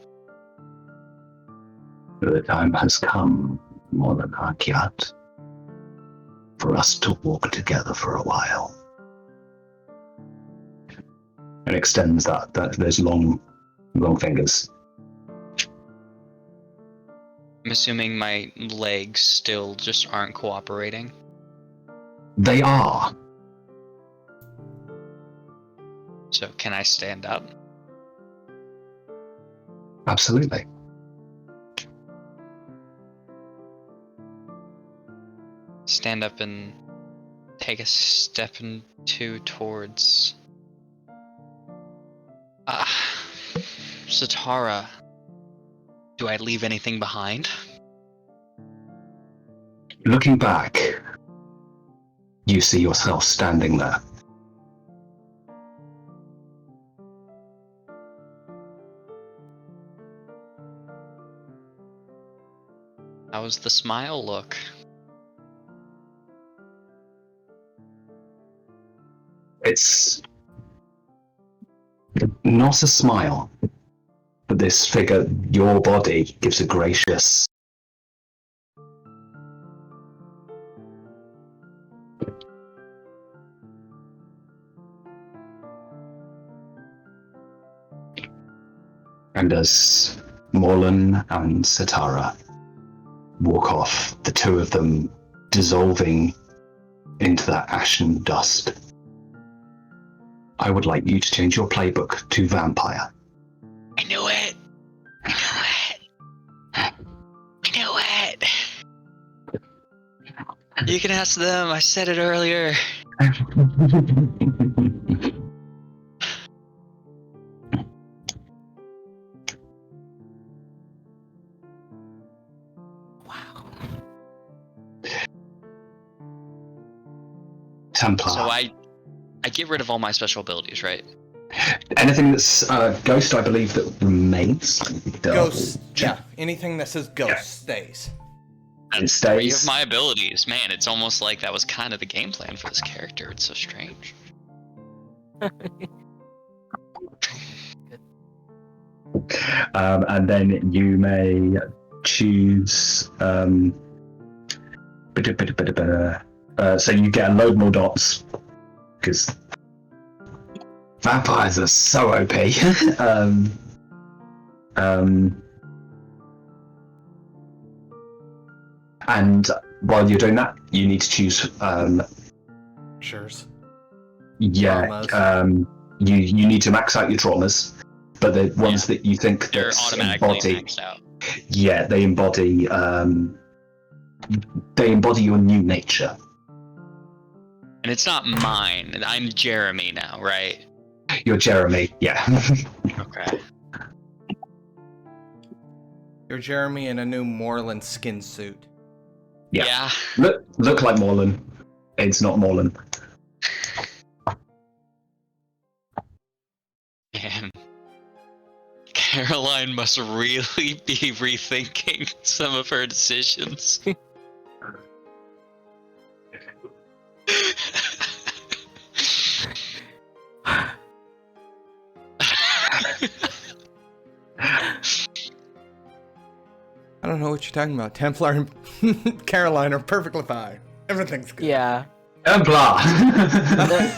The time has come, more than Arkyat, for us to walk together for a while. And extends those long fingers. I'm assuming my legs still just aren't cooperating. They are. So can I stand up? Absolutely. Stand up and take a step and two towards... Satara, do I leave anything behind? Looking back, you see yourself standing there. How's the smile look? It's not a smile, but this figure, your body, gives a gracious... And as Morlan and Satara walk off, the two of them dissolving into that ashen dust, I would like you to change your playbook to vampire. I knew it! I knew it! You can ask them, I said it earlier. Templar. So I get rid of all my special abilities, right? Anything that's ghost, I believe, that remains. Ghost, yeah. Anything that says ghost stays. It Three stays. of my abilities. Man, it's almost like that was kind of the game plan for this character. It's so strange. And then you may choose. So you get a load more dots because vampires are so OP. And while you're doing that, you need to choose. Traumas. You need to max out your traumas, but the ones that you think They're that automatically embody, maxed out. yeah, they embody they embody your new nature. And it's not mine. I'm Jeremy now, right? You're Jeremy, yeah. Okay. You're Jeremy in a new Moreland skin suit. Yeah. Look like Morlan. It's not Morlan. Man. Caroline must really be rethinking some of her decisions. I don't know what you're talking about. Templar and Caroline are perfectly fine. Everything's good. Yeah. Templar!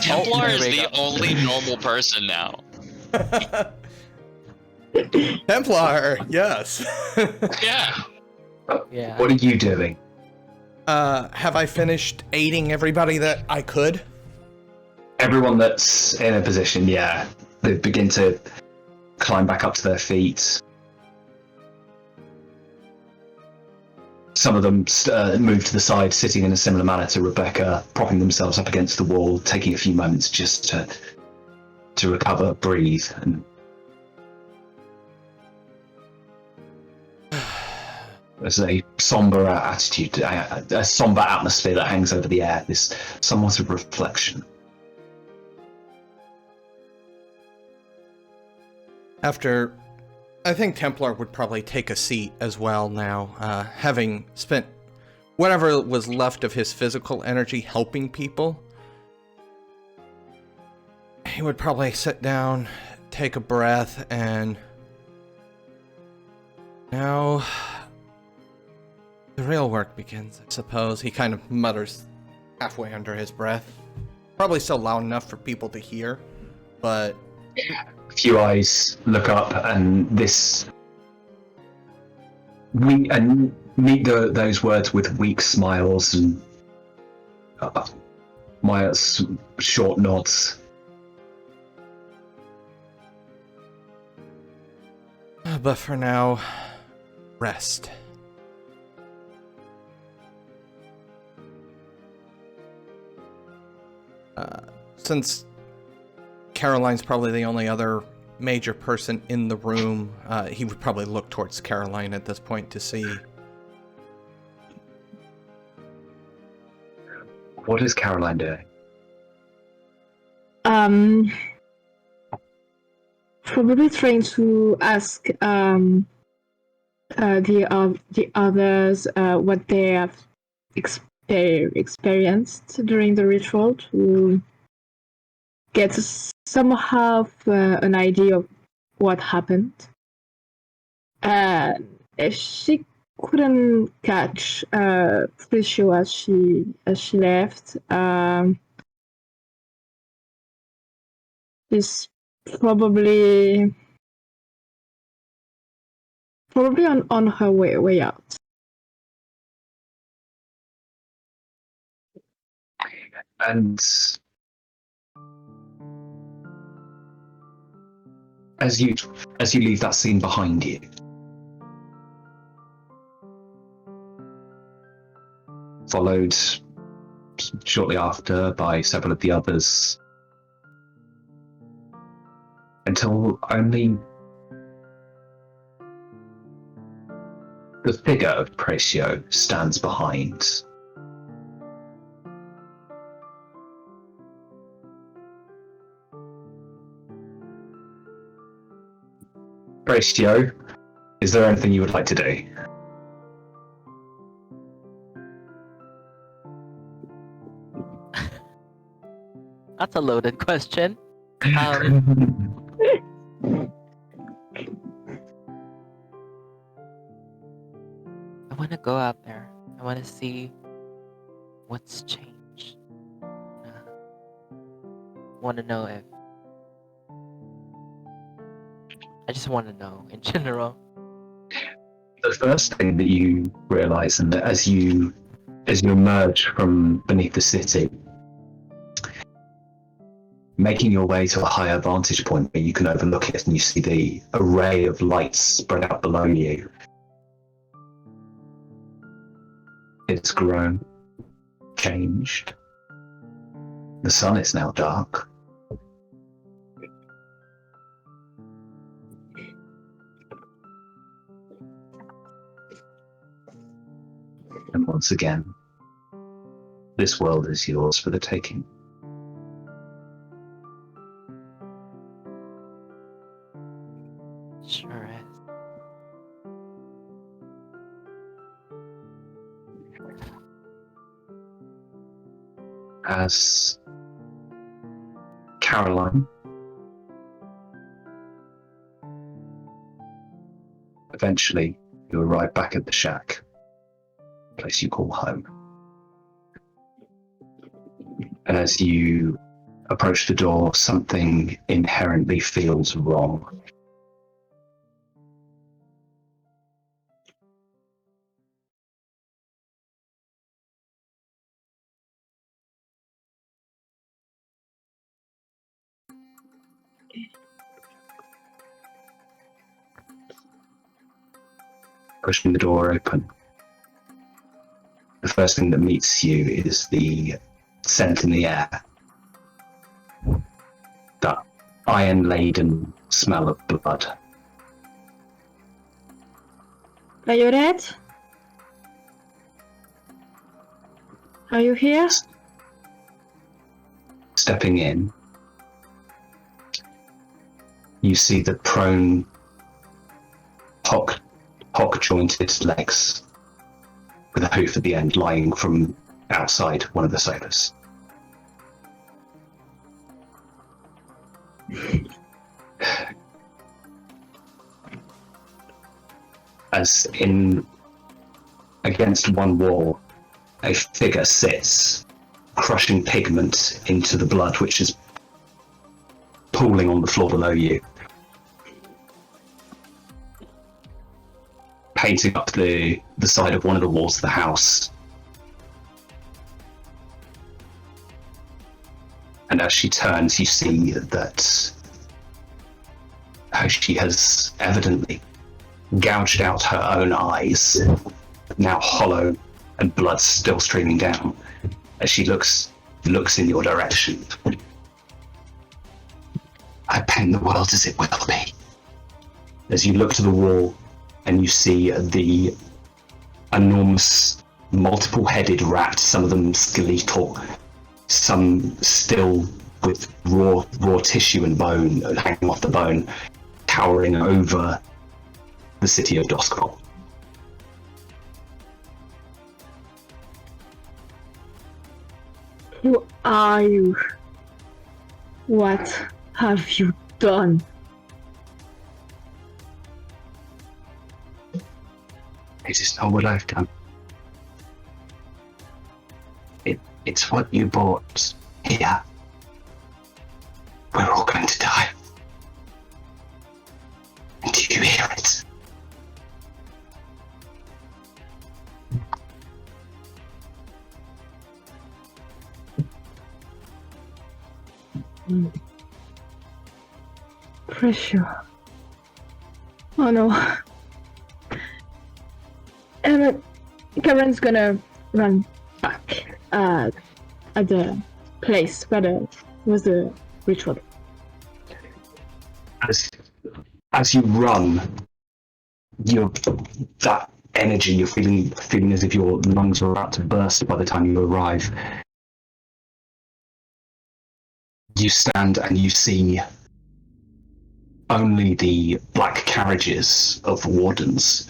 Templar is there we the go. only normal person now. Templar, yes. Yeah. Yeah. What are you doing? Have I finished aiding everybody that I could? Everyone that's in a position, yeah. They begin to climb back up to their feet. Some of them move to the side, sitting in a similar manner to Rebecca, propping themselves up against the wall, taking a few moments just to recover, breathe, and there's a somber attitude, a somber atmosphere that hangs over the air. This somewhat of reflection. After, I think Templar would probably take a seat as well now, having spent whatever was left of his physical energy helping people. He would probably sit down, take a breath, and now the real work begins, I suppose. He kind of mutters halfway under his breath. Probably still loud enough for people to hear, but A few eyes look up, and meet those words with weak smiles and short nods. But for now, rest. Since Caroline's probably the only other major person in the room, he would probably look towards Caroline at this point to see. What is Caroline doing? Probably trying to ask the others what they have experienced during the ritual, to get somehow an idea of what happened. If she couldn't catch Praescio as she left, she's probably on her way out. And as you leave that scene behind you, followed shortly after by several of the others, until only the figure of Praescio stands behind. Praescio, is there anything you would like to do? That's a loaded question. I want to go out there. I want to see what's changed. Want to know if. I just want to know in general. The first thing that you realise, and as you emerge from beneath the city, making your way to a higher vantage point where you can overlook it and you see the array of lights spread out below you, it's grown, changed. The sun is now dark. And once again, this world is yours for the taking. Sure is. As Caroline eventually you arrive back at the shack, place you call home. And as you approach the door, something inherently feels wrong. Pushing the door open, the first thing that meets you is the scent in the air. That iron-laden smell of blood. Are you dead? Are you here? Stepping in, you see the prone, hock-jointed legs with a hoof at the end lying from outside one of the sofas. As in against one wall, a figure sits, crushing pigment into the blood which is pooling on the floor below you, painting up the side of one of the walls of the house. And as she turns, you see that she has evidently gouged out her own eyes, now hollow and blood still streaming down, as she looks in your direction. I paint the world as it will be. As you look to the wall and you see the enormous multiple-headed rat, some of them skeletal, some still with raw tissue and bone hanging off the bone, towering over the city of Dusk. Who are you? What have you done? It is not what I've done. It's what you brought here. We're all going to die. And do you hear it? Praescio. Oh no. Karen's gonna run back at the place where there was the ritual. As you run, that energy, you're feeling as if your lungs are about to burst by the time you arrive. You stand and you see only the black carriages of wardens,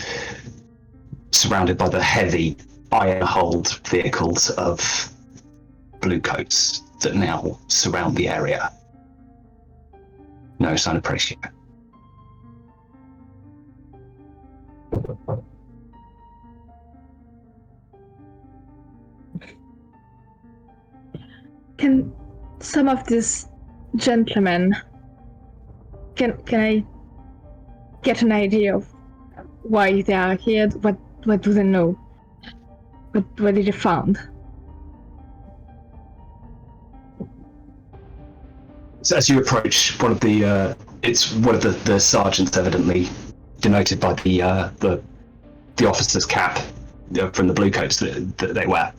surrounded by the heavy iron-hulled vehicles of bluecoats that now surround the area. No sign of Praescio. Can some of these gentlemen, can I get an idea of why they are here? What do they know? What did they found? So as you approach, one of the sergeants, evidently denoted by the officer's cap, from the blue coats that they wear.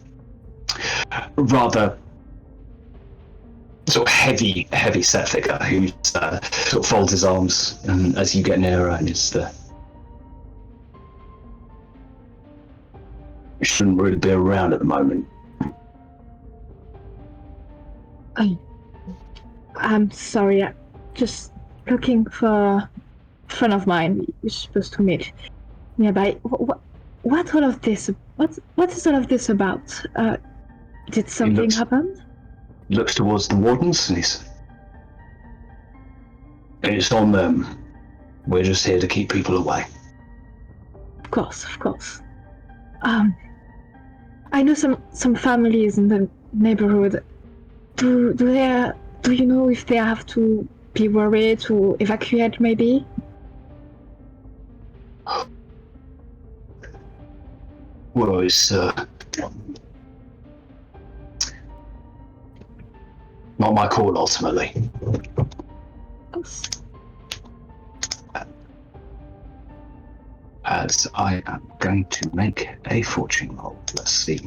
Rather sort of heavy set figure who sort of folds his arms, and as you get nearer, and it's the you shouldn't really be around at the moment. I'm sorry. I'm just looking for a friend of mine we're supposed to meet nearby. What all of this? What is all of this about? Did something happen? Looks towards the wardens, and it's on them. We're just here to keep people away. Of course. I know some families in the neighborhood. Do you know if they have to be worried to evacuate, maybe? Well, it's not my call ultimately. As I am going to make a fortune roll. Let's see.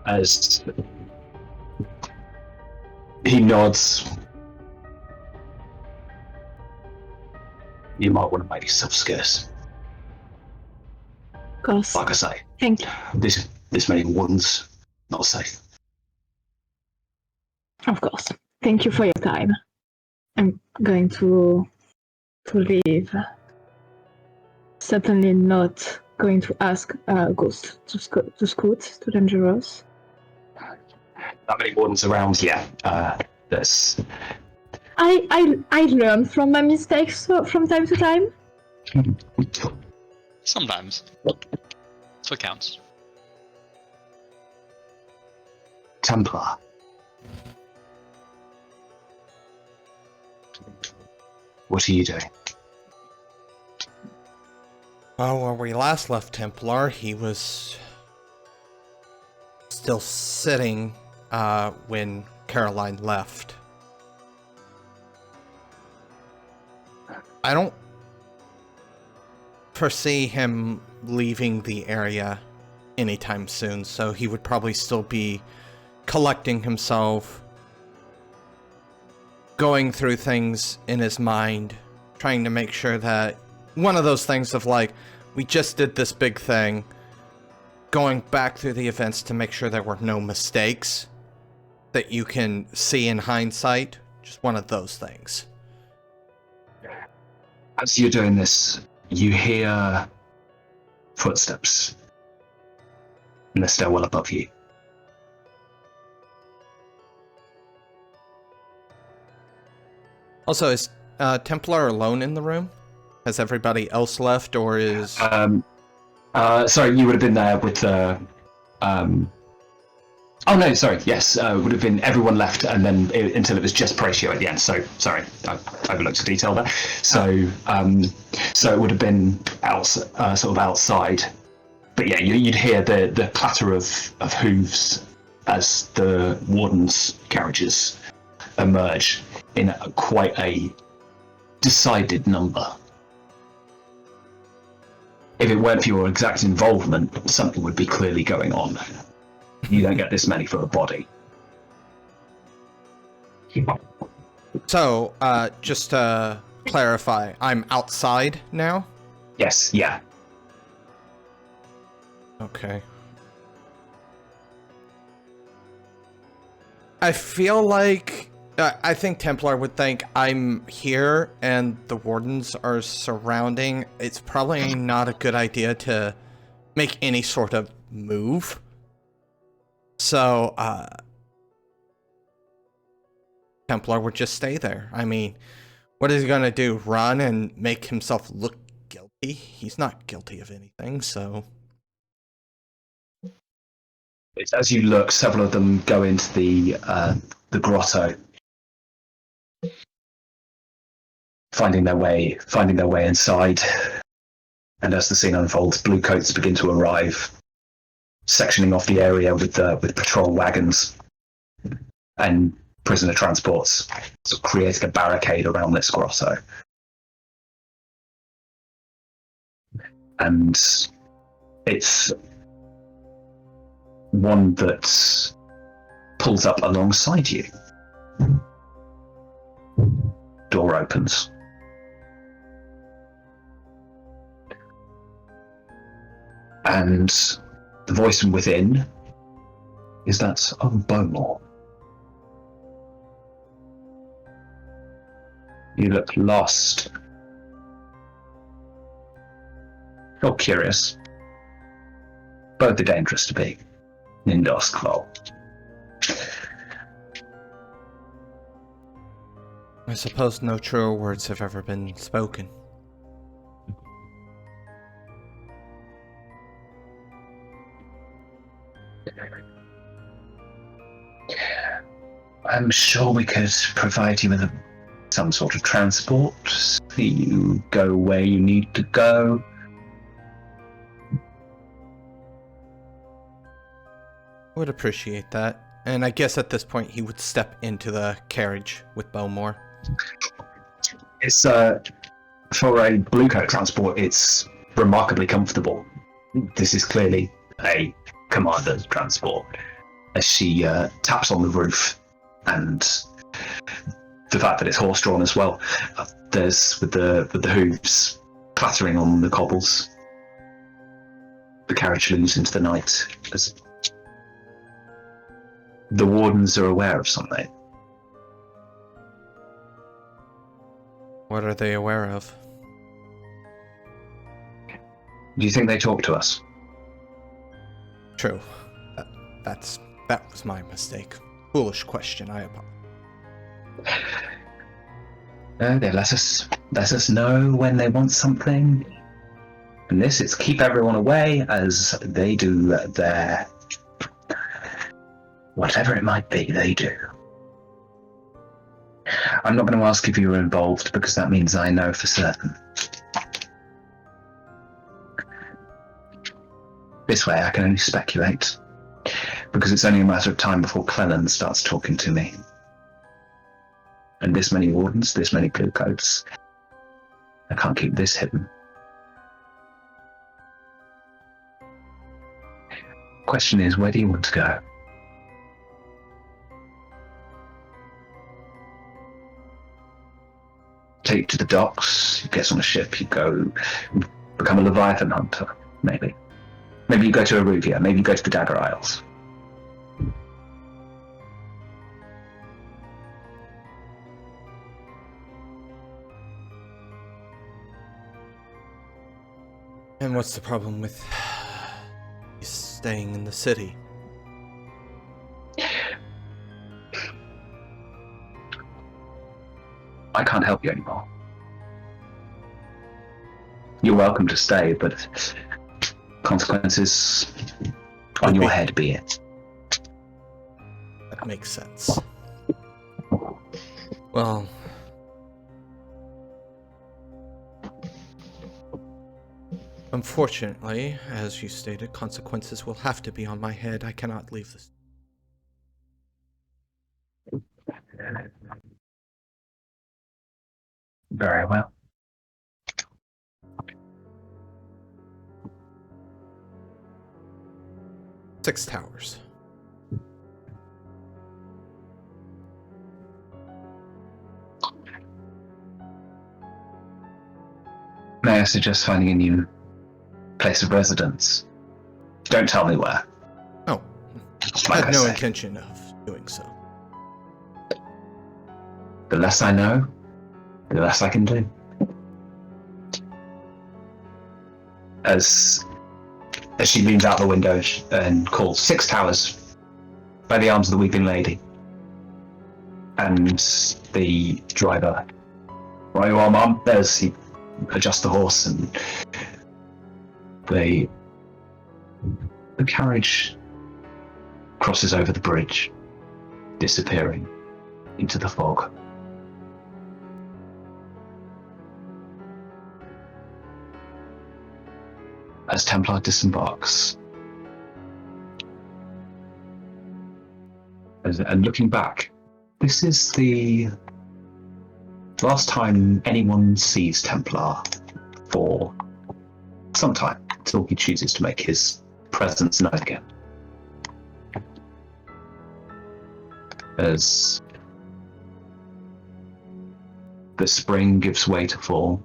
As he nods, you might want to make yourself scarce. Of course. Like I say, Thank you. this many wardens, not safe. Of course. Thank you for your time. I'm going to leave. Certainly not going to ask Ghost to scoot. Too dangerous. That many wardens around, yeah. There's. I learn from my mistakes from time to time. Sometimes. That's what counts. Templar. What are you doing? Well, where we last left Templar, he was still sitting when Caroline left. I don't foresee him leaving the area anytime soon, so he would probably still be collecting himself, going through things in his mind, trying to make sure that one of those things of like, we just did this big thing, going back through the events to make sure there were no mistakes that you can see in hindsight. Just one of those things. As you're doing this, you hear footsteps in the stairwell above you. Also, is Templar alone in the room? Has everybody else left, or is... Sorry, you would have been there with the... Oh no, sorry, yes, would have been everyone left, and then until it was just Praescio at the end, so, sorry, I overlooked a detail there. So, so it would have been sort of outside. But yeah, you'd hear the clatter of hooves as the warden's carriages emerge in quite a decided number. If it weren't for your exact involvement, something would be clearly going on. You don't get this many for a body. So, just to clarify, I'm outside now? Yes, yeah. Okay. I feel like... I think Templar would think I'm here and the wardens are surrounding. It's probably not a good idea to make any sort of move. So, Templar would just stay there. I mean, what is he gonna do? Run and make himself look guilty? He's not guilty of anything, so... As you look, several of them go into the grotto, finding their way inside. And as the scene unfolds, blue coats begin to arrive, sectioning off the area with patrol wagons. And prisoner transports, sort of creating a barricade around this grotto. And it's one that pulls up alongside you. Door opens. And the voice from within is that of Bowmore. You look lost. Or curious. Both are dangerous to be in Dusk, lol. I suppose no truer words have ever been spoken. I'm sure we could provide you with some sort of transport. You go where you need to go. Would appreciate that. And I guess at this point he would step into the carriage with Bowmore. It's for a blue coat transport, it's remarkably comfortable. This is clearly a commander's transport. As she taps on the roof, and the fact that it's horse-drawn as well, there's with the hooves clattering on the cobbles. The carriage looms into the night as the wardens are aware of something. What are they aware of? Do you think they talk to us? True. That was my mistake. Foolish question, I apologize. They let us know when they want something. And this is keep everyone away as they do their whatever it might be, they do. I'm not going to ask if you were involved because that means I know for certain. This way I can only speculate because it's only a matter of time before Cleland starts talking to me. And this many wardens, this many blue coats. I can't keep this hidden. Question is, where do you want to go? Take you to the docks, you get on a ship, you go become a Leviathan hunter, maybe. Maybe you go to Aruvia, maybe you go to the Dagger Isles. And what's the problem with staying in the city? I can't help you anymore. You're welcome to stay, but consequences on your head be it. That makes sense. Well, unfortunately, as you stated, consequences will have to be on my head. I cannot leave this. Very well. Six Towers. May I suggest finding a new place of residence? Don't tell me where. Oh, I Like had no said, intention of doing so. the less I know, the less I can do. As she leans out the window and calls, 6 Towers, by the arms of the weeping lady. And the driver, right you are, Mum, as he adjusts the horse, and the carriage crosses over the bridge, disappearing into the fog. As Templar disembarks, and looking back This is the last time anyone sees Templar for some time, until he chooses to make his presence known again. As the spring gives way to fall,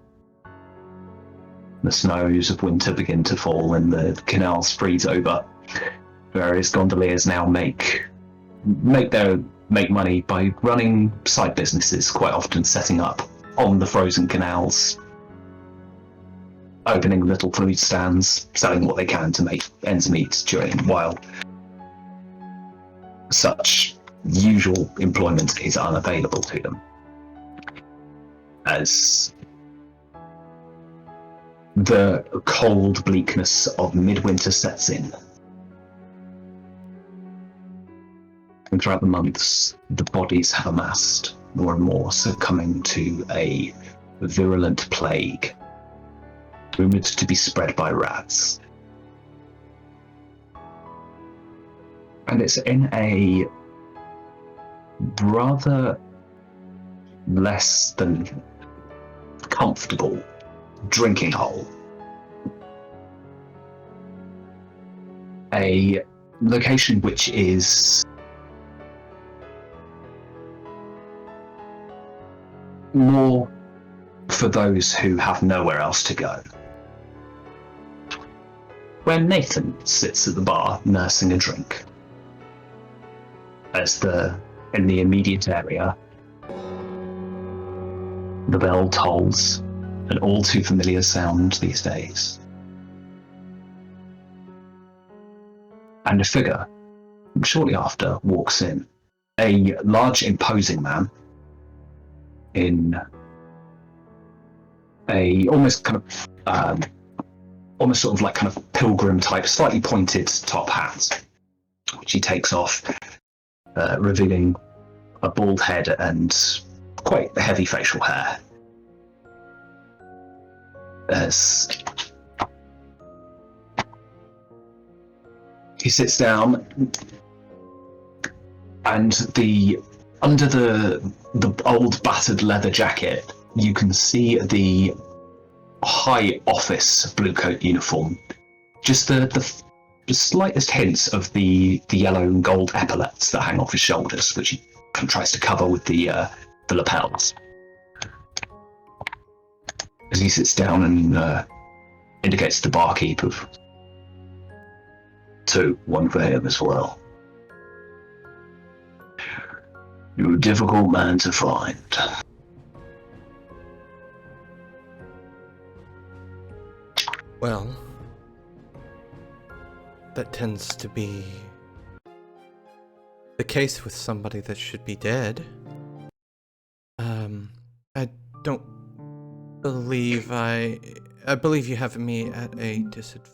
the snows of winter begin to fall, and the canals freeze over. Various gondoliers now make money by running side businesses, quite often setting up on the frozen canals, opening little food stands, selling what they can to make ends meet while such usual employment is unavailable to them. As the cold bleakness of midwinter sets in, and throughout the months, the bodies have amassed more and more, succumbing to a virulent plague, rumoured to be spread by rats. And it's in a rather less than comfortable drinking hole. A location which is more for those who have nowhere else to go. Where Nathan sits at the bar nursing a drink. As in the immediate area, the bell tolls, an all too familiar sound these days. And a figure, shortly after, walks in. A large, imposing man in a almost sort of like kind of pilgrim type, slightly pointed top hat, which he takes off, revealing a bald head and quite heavy facial hair. As he sits down, and under the old battered leather jacket, you can see the high office blue coat uniform. Just the slightest hints of the yellow and gold epaulets that hang off his shoulders, which he tries to cover with the lapels. As he sits down and indicates to the barkeep of 2, 1 for him as well. You're a difficult man to find. Well, that tends to be the case with somebody that should be dead. I don't believe I believe you have me at a disadvantage.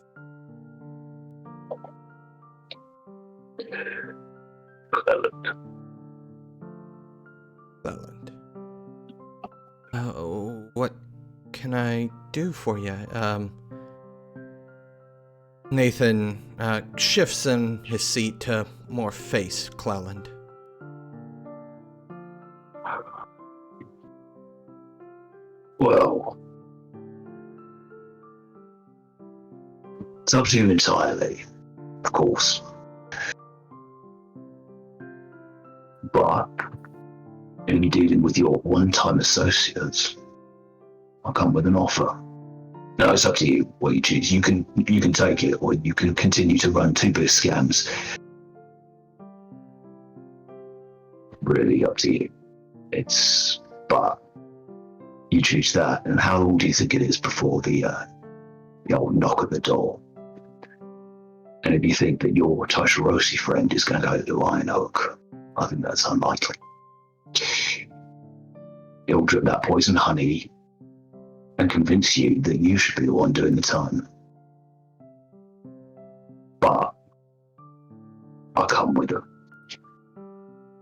Cleland. What can I do for you? Nathan shifts in his seat to more face Cleland. Well, it's up to you entirely, of course. But in dealing with your one-time associates, I'll come with an offer. No, it's up to you what you choose. You can take it, or you can continue to run 2 big scams. Really up to you. But you choose that. And how long do you think it is before the old knock at the door? And if you think that your Tashirossi friend is going to go to the Lion Oak, I think that's unlikely. He'll drip that poison honey and convince you that you should be the one doing the time. But I come with a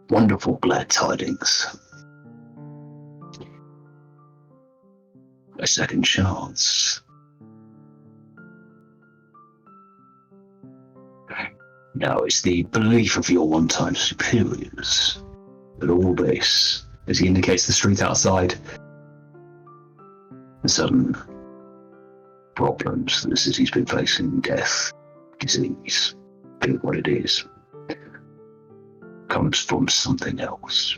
wonderful glad tidings. A second chance. Now, it's the belief of your one-time superiors But all this, as he indicates the street outside, the sudden problems that the city's been facing, death, disease, be it what it is, comes from something else.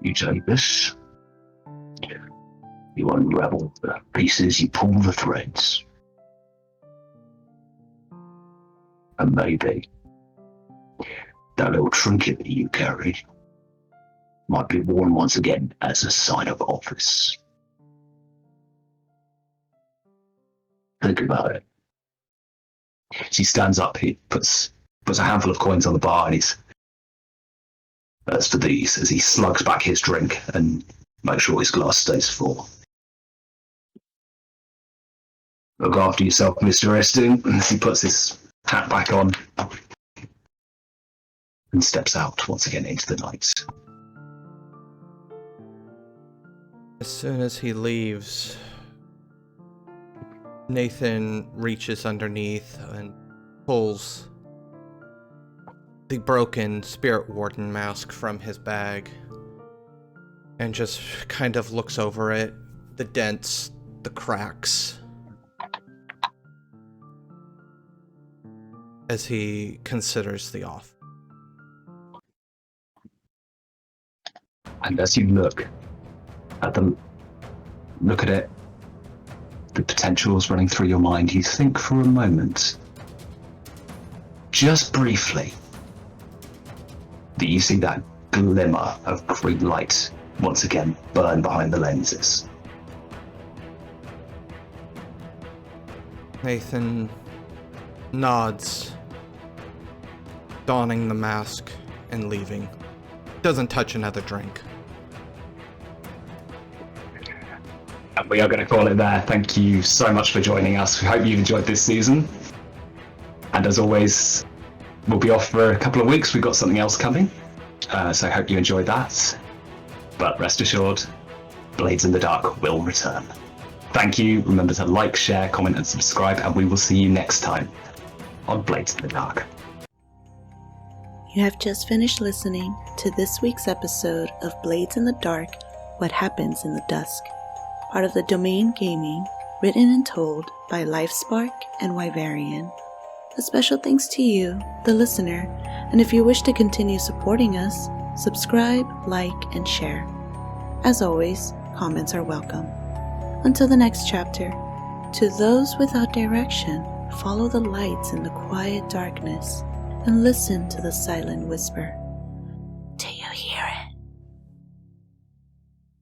You take this, you unravel the pieces, you pull the threads, and maybe that little trinket that you carry might be worn once again as a sign of office. Think about it. As he stands up, he puts a handful of coins on the bar, and as for these, as he slugs back his drink and makes sure his glass stays full. Look after yourself, Mr. Eston, as he puts his hat back on and steps out once again into the night. As soon as he leaves, Nathan reaches underneath and pulls the broken Spirit Warden mask from his bag and just kind of looks over it, the dents, the cracks, as he considers the offer. And as you look at it, the potentials running through your mind, you think for a moment, just briefly, that you see that glimmer of green light once again burn behind the lenses. Nathan nods, donning the mask and leaving. Doesn't touch another drink. And we are going to call it there. Thank you so much for joining us. We hope you've enjoyed this season. And as always, we'll be off for a couple of weeks. We've got something else coming. So I hope you enjoyed that. But rest assured, Blades in the Dark will return. Thank you. Remember to like, share, comment, and subscribe. And we will see you next time on Blades in the Dark. You have just finished listening to this week's episode of Blades in the Dark, What Happens in the Dusk, part of the Domain Gaming, written and told by Livespark and Wyverian. A special thanks to you, the listener, and if you wish to continue supporting us, subscribe, like, and share. As always, comments are welcome. Until the next chapter, to those without direction, follow the lights in the quiet darkness and listen to the silent whisper.